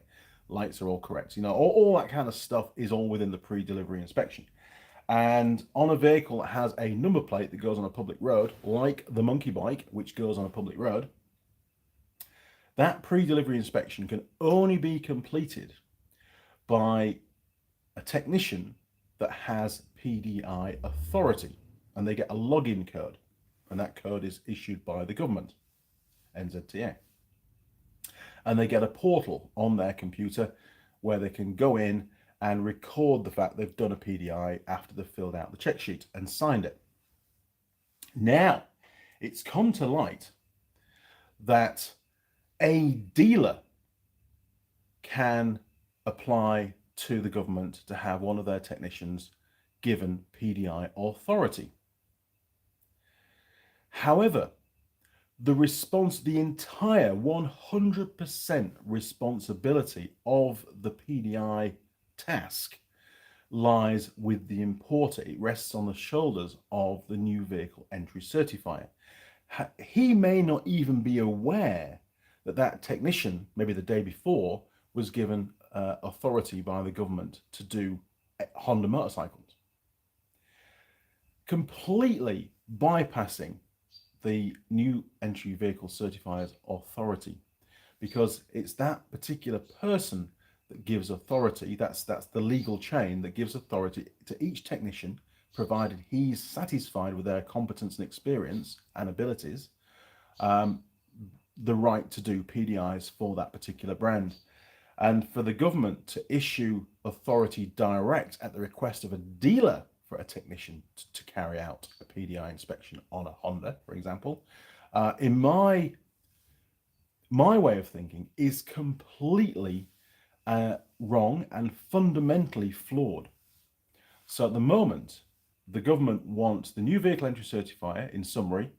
Lights are all correct. All that kind of stuff is all within the pre-delivery inspection. And on a vehicle that has a number plate that goes on a public road, like the monkey bike, which goes on a public road, that pre-delivery inspection can only be completed by a technician that has PDI authority, and they get a login code, and that code is issued by the government, NZTA. And they get a portal on their computer where they can go in and record the fact they've done a PDI after they've filled out the check sheet and signed it. Now, it's come to light that a dealer can apply to the government to have one of their technicians given PDI authority. However, the entire 100% responsibility of the PDI task lies with the importer. It rests on the shoulders of the new vehicle entry certifier. He may not even be aware that that technician, maybe the day before, was given authority by the government to do Honda motorcycles. Completely bypassing the new entry vehicle certifier's authority, because it's that particular person that gives authority. That's the legal chain that gives authority to each technician, provided he's satisfied with their competence and experience and abilities, the right to do PDIs for that particular brand. And for the government to issue authority direct at the request of a dealer for a technician to carry out a PDI inspection on a Honda, for example, in my way of thinking, is completely wrong and fundamentally flawed. So at the moment, the government wants the new vehicle entry certifier, in summary,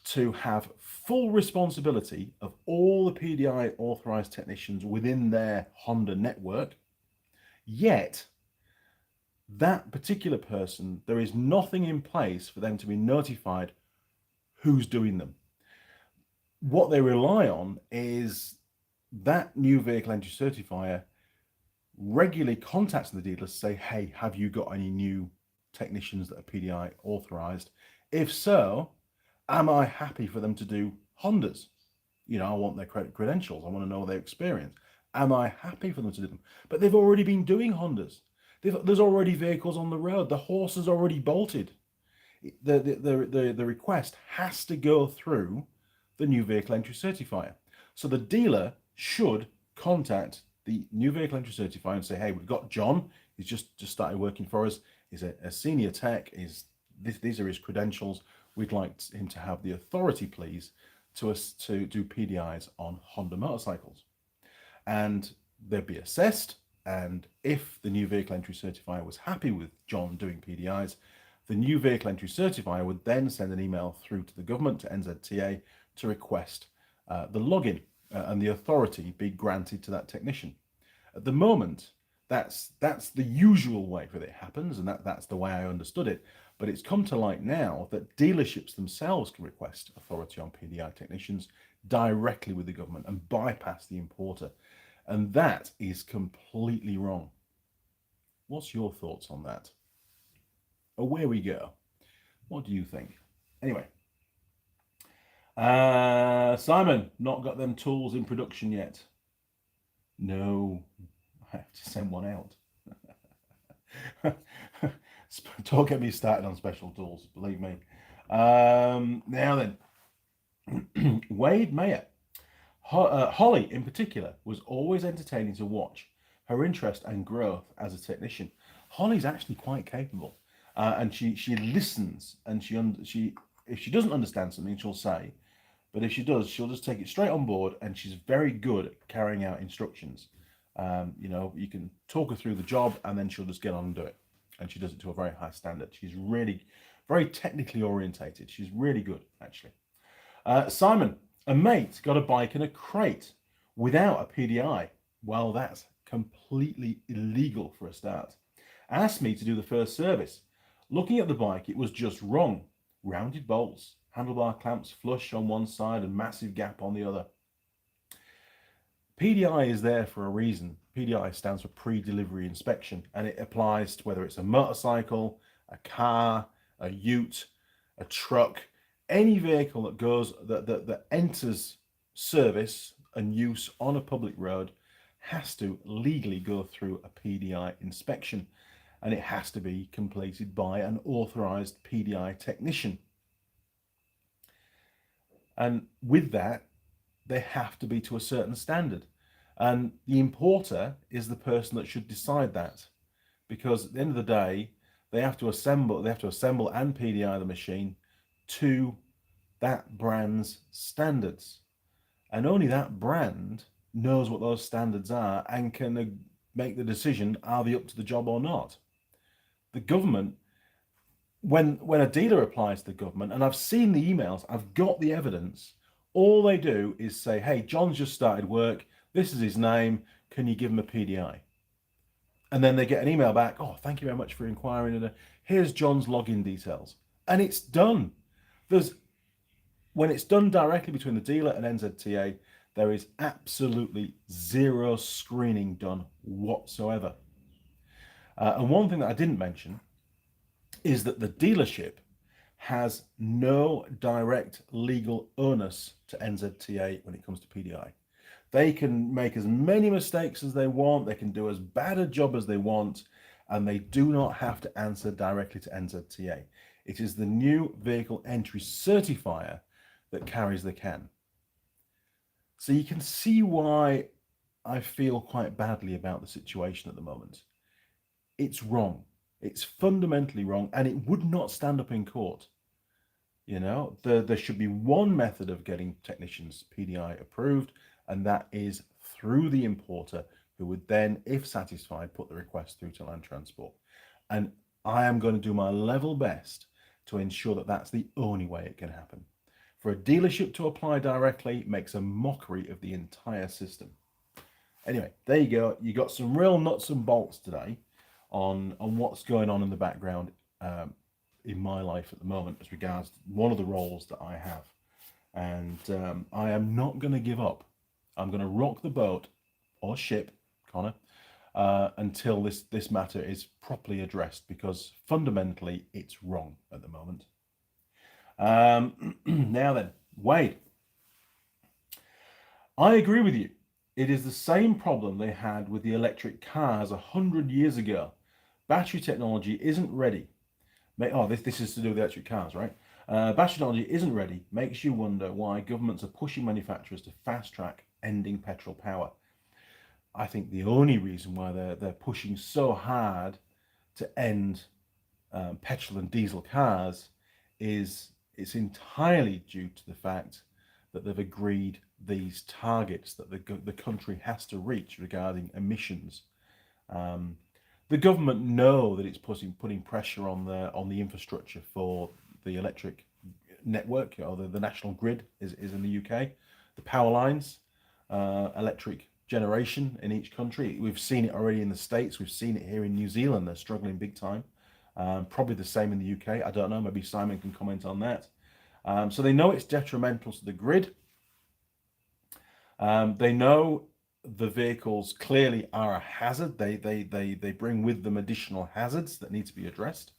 to have full responsibility of all the PDI authorized technicians within their Honda network, yet that particular person, there is nothing in place for them to be notified who's doing them. What they rely on is that new vehicle entry certifier regularly contacting the dealers to say, hey, have you got any new technicians that are PDI authorized? If so, am I happy for them to do Hondas? I want their credentials. I want to know their experience. Am I happy for them to do them? But they've already been doing Hondas. There's already vehicles on the road. The horse is already bolted. The request has to go through the new vehicle entry certifier. So the dealer should contact the new vehicle entry certifier and say, hey, we've got John. He's just started working for us. He's a senior tech. These are his credentials. We'd like him to have the authority, please, to do PDIs on Honda motorcycles. And they'd be assessed. And if the new vehicle entry certifier was happy with John doing PDIs, the new vehicle entry certifier would then send an email through to the government, to NZTA, to request the login and the authority be granted to that technician. At the moment, that's the usual way that it happens, and that's the way I understood it. But it's come to light now that dealerships themselves can request authority on PDI technicians directly with the government and bypass the importer. And that is completely wrong. What's your thoughts on that? Away we go. What do you think? Anyway, Simon, not got them tools in production yet. No, I have to send one out. Don't get me started on special tools, believe me. Now then, Wade Mayer. Holly, in particular, was always entertaining to watch. Her interest and growth as a technician. Holly's actually quite capable, and she listens, and she if she doesn't understand something, she'll say, but if she does, she'll just take it straight on board, and she's very good at carrying out instructions. You can talk her through the job, and then she'll just get on and do it, and she does it to a very high standard. She's really very technically orientated. She's really good, actually. Simon, a mate got a bike in a crate without a PDI. Well, that's completely illegal for a start. Asked me to do the first service. Looking at the bike, it was just wrong. Rounded bolts, handlebar clamps flush on one side and massive gap on the other. PDI is there for a reason. PDI stands for pre-delivery inspection, and it applies to whether it's a motorcycle, a car, a ute, a truck, any vehicle that goes that enters service and use on a public road has to legally go through a PDI inspection, and it has to be completed by an authorized PDI technician. And with that, they have to be to a certain standard. And the importer is the person that should decide that, because at the end of the day, they have to assemble and PDI the machine to that brand's standards. And only that brand knows what those standards are and can make the decision, are they up to the job or not? The government, when a dealer applies to the government, and I've seen the emails, I've got the evidence, all they do is say, hey, John's just started work, this is his name, can you give him a PDI? And then they get an email back, oh, thank you very much for inquiring, and here's John's login details. And it's done. When it's done directly between the dealer and NZTA, there is absolutely zero screening done whatsoever. And one thing that I didn't mention is that the dealership has no direct legal onus to NZTA when it comes to PDI. They can make as many mistakes as they want, they can do as bad a job as they want, and they do not have to answer directly to NZTA. It is the new vehicle entry certifier that carries the can. So you can see why I feel quite badly about the situation at the moment. It's wrong. It's fundamentally wrong, and it would not stand up in court. There should be one method of getting technicians PDI approved, and that is through the importer, who would then, if satisfied, put the request through to Land Transport. And I am going to do my level best to ensure that that's the only way it can happen. For a dealership to apply directly makes a mockery of the entire system. Anyway, there you go. You got some real nuts and bolts today on what's going on in the background in my life at the moment as regards one of the roles that I have. And I am not going to give up. I'm going to rock the boat or ship, Connor, until this matter is properly addressed, because fundamentally it's wrong at the moment. Now then, Wade, I agree with you. It is the same problem they had with the electric cars 100 years ago. Battery technology isn't ready. This is to do with electric cars, right? Battery technology isn't ready. Makes you wonder why governments are pushing manufacturers to fast track ending petrol power. I think the only reason why they're pushing so hard to end petrol and diesel cars is it's entirely due to the fact that they've agreed these targets that the country has to reach regarding emissions. The government know that it's putting pressure on the infrastructure for the electric network, or the national grid is in the UK, the power lines. electric generation in each country. We've seen it already in the States. We've seen it here in New Zealand. They're struggling big time. Probably the same in the UK. I don't know. Maybe Simon can comment on that. So they know it's detrimental to the grid. They know the vehicles clearly are a hazard. They bring with them additional hazards that need to be addressed.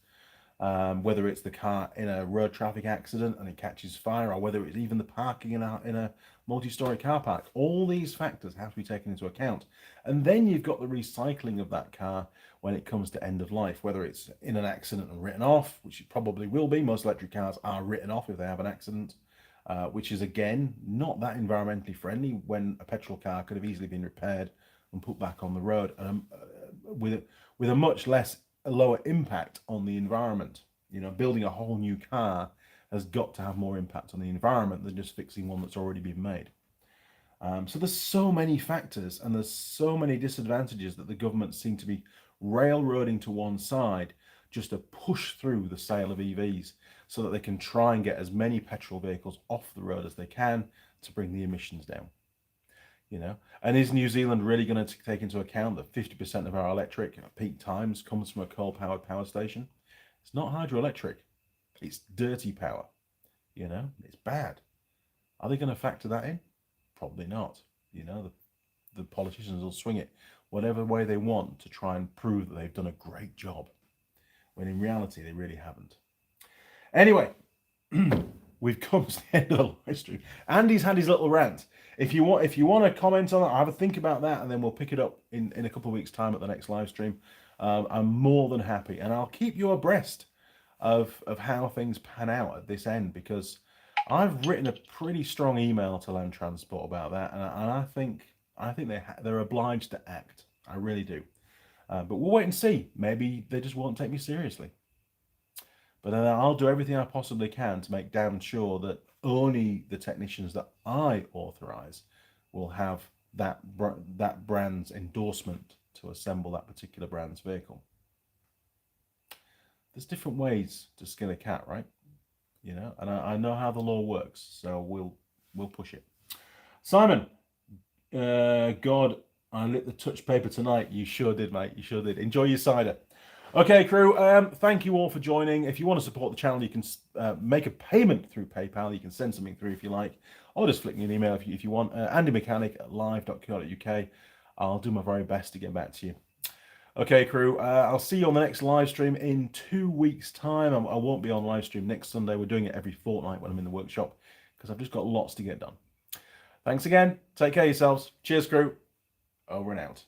Whether it's the car in a road traffic accident and it catches fire, or whether it's even the parking in a multi-story car park. All these factors have to be taken into account. And then you've got the recycling of that car when it comes to end of life, whether it's in an accident and written off, which it probably will be. Most electric cars are written off if they have an accident, which is, again, not that environmentally friendly when a petrol car could have easily been repaired and put back on the road with a much lower impact on the environment. You know, building a whole new car has got to have more impact on the environment than just fixing one that's already been made. So there's so many factors and there's so many disadvantages that the government seem to be railroading to one side just to push through the sale of EVs so that they can try and get as many petrol vehicles off the road as they can to bring the emissions down. You know, and is New Zealand really going to take into account that 50% of our electric at peak times comes from a coal-powered power station? It's not hydroelectric. It's dirty power. You know, it's bad. Are they going to factor that in? Probably not. You know, the politicians will swing it whatever way they want to try and prove that they've done a great job, when in reality they really haven't. Anyway, we've come to the end of the live stream. Andy's had his little rant. If you want to comment on that, I'll have a think about that, and then we'll pick it up in a couple of weeks' time at the next live stream. I'm more than happy, and I'll keep you abreast of how things pan out at this end, because I've written a pretty strong email to Land Transport about that, and I think they're obliged to act. I really do. But we'll wait and see. Maybe they just won't take me seriously. But then I'll do everything I possibly can to make damn sure that only the technicians that I authorize will have that brand's endorsement to assemble that particular brand's vehicle. There's different ways to skin a cat, right? You know, and I know how the law works, so we'll push it. Simon, God, I lit the touch paper tonight. You sure did, mate. You sure did. Enjoy your cider. Okay, crew, thank you all for joining. If you want to support the channel, you can make a payment through PayPal. You can send something through if you like, or just flick me an email if you want. andymechanic@live.co.uk. I'll do my very best to get back to you. Okay, crew, I'll see you on the next live stream in 2 weeks' time. I won't be on live stream next Sunday. We're doing it every fortnight when I'm in the workshop, because I've just got lots to get done. Thanks again. Take care of yourselves. Cheers, crew. Over and out.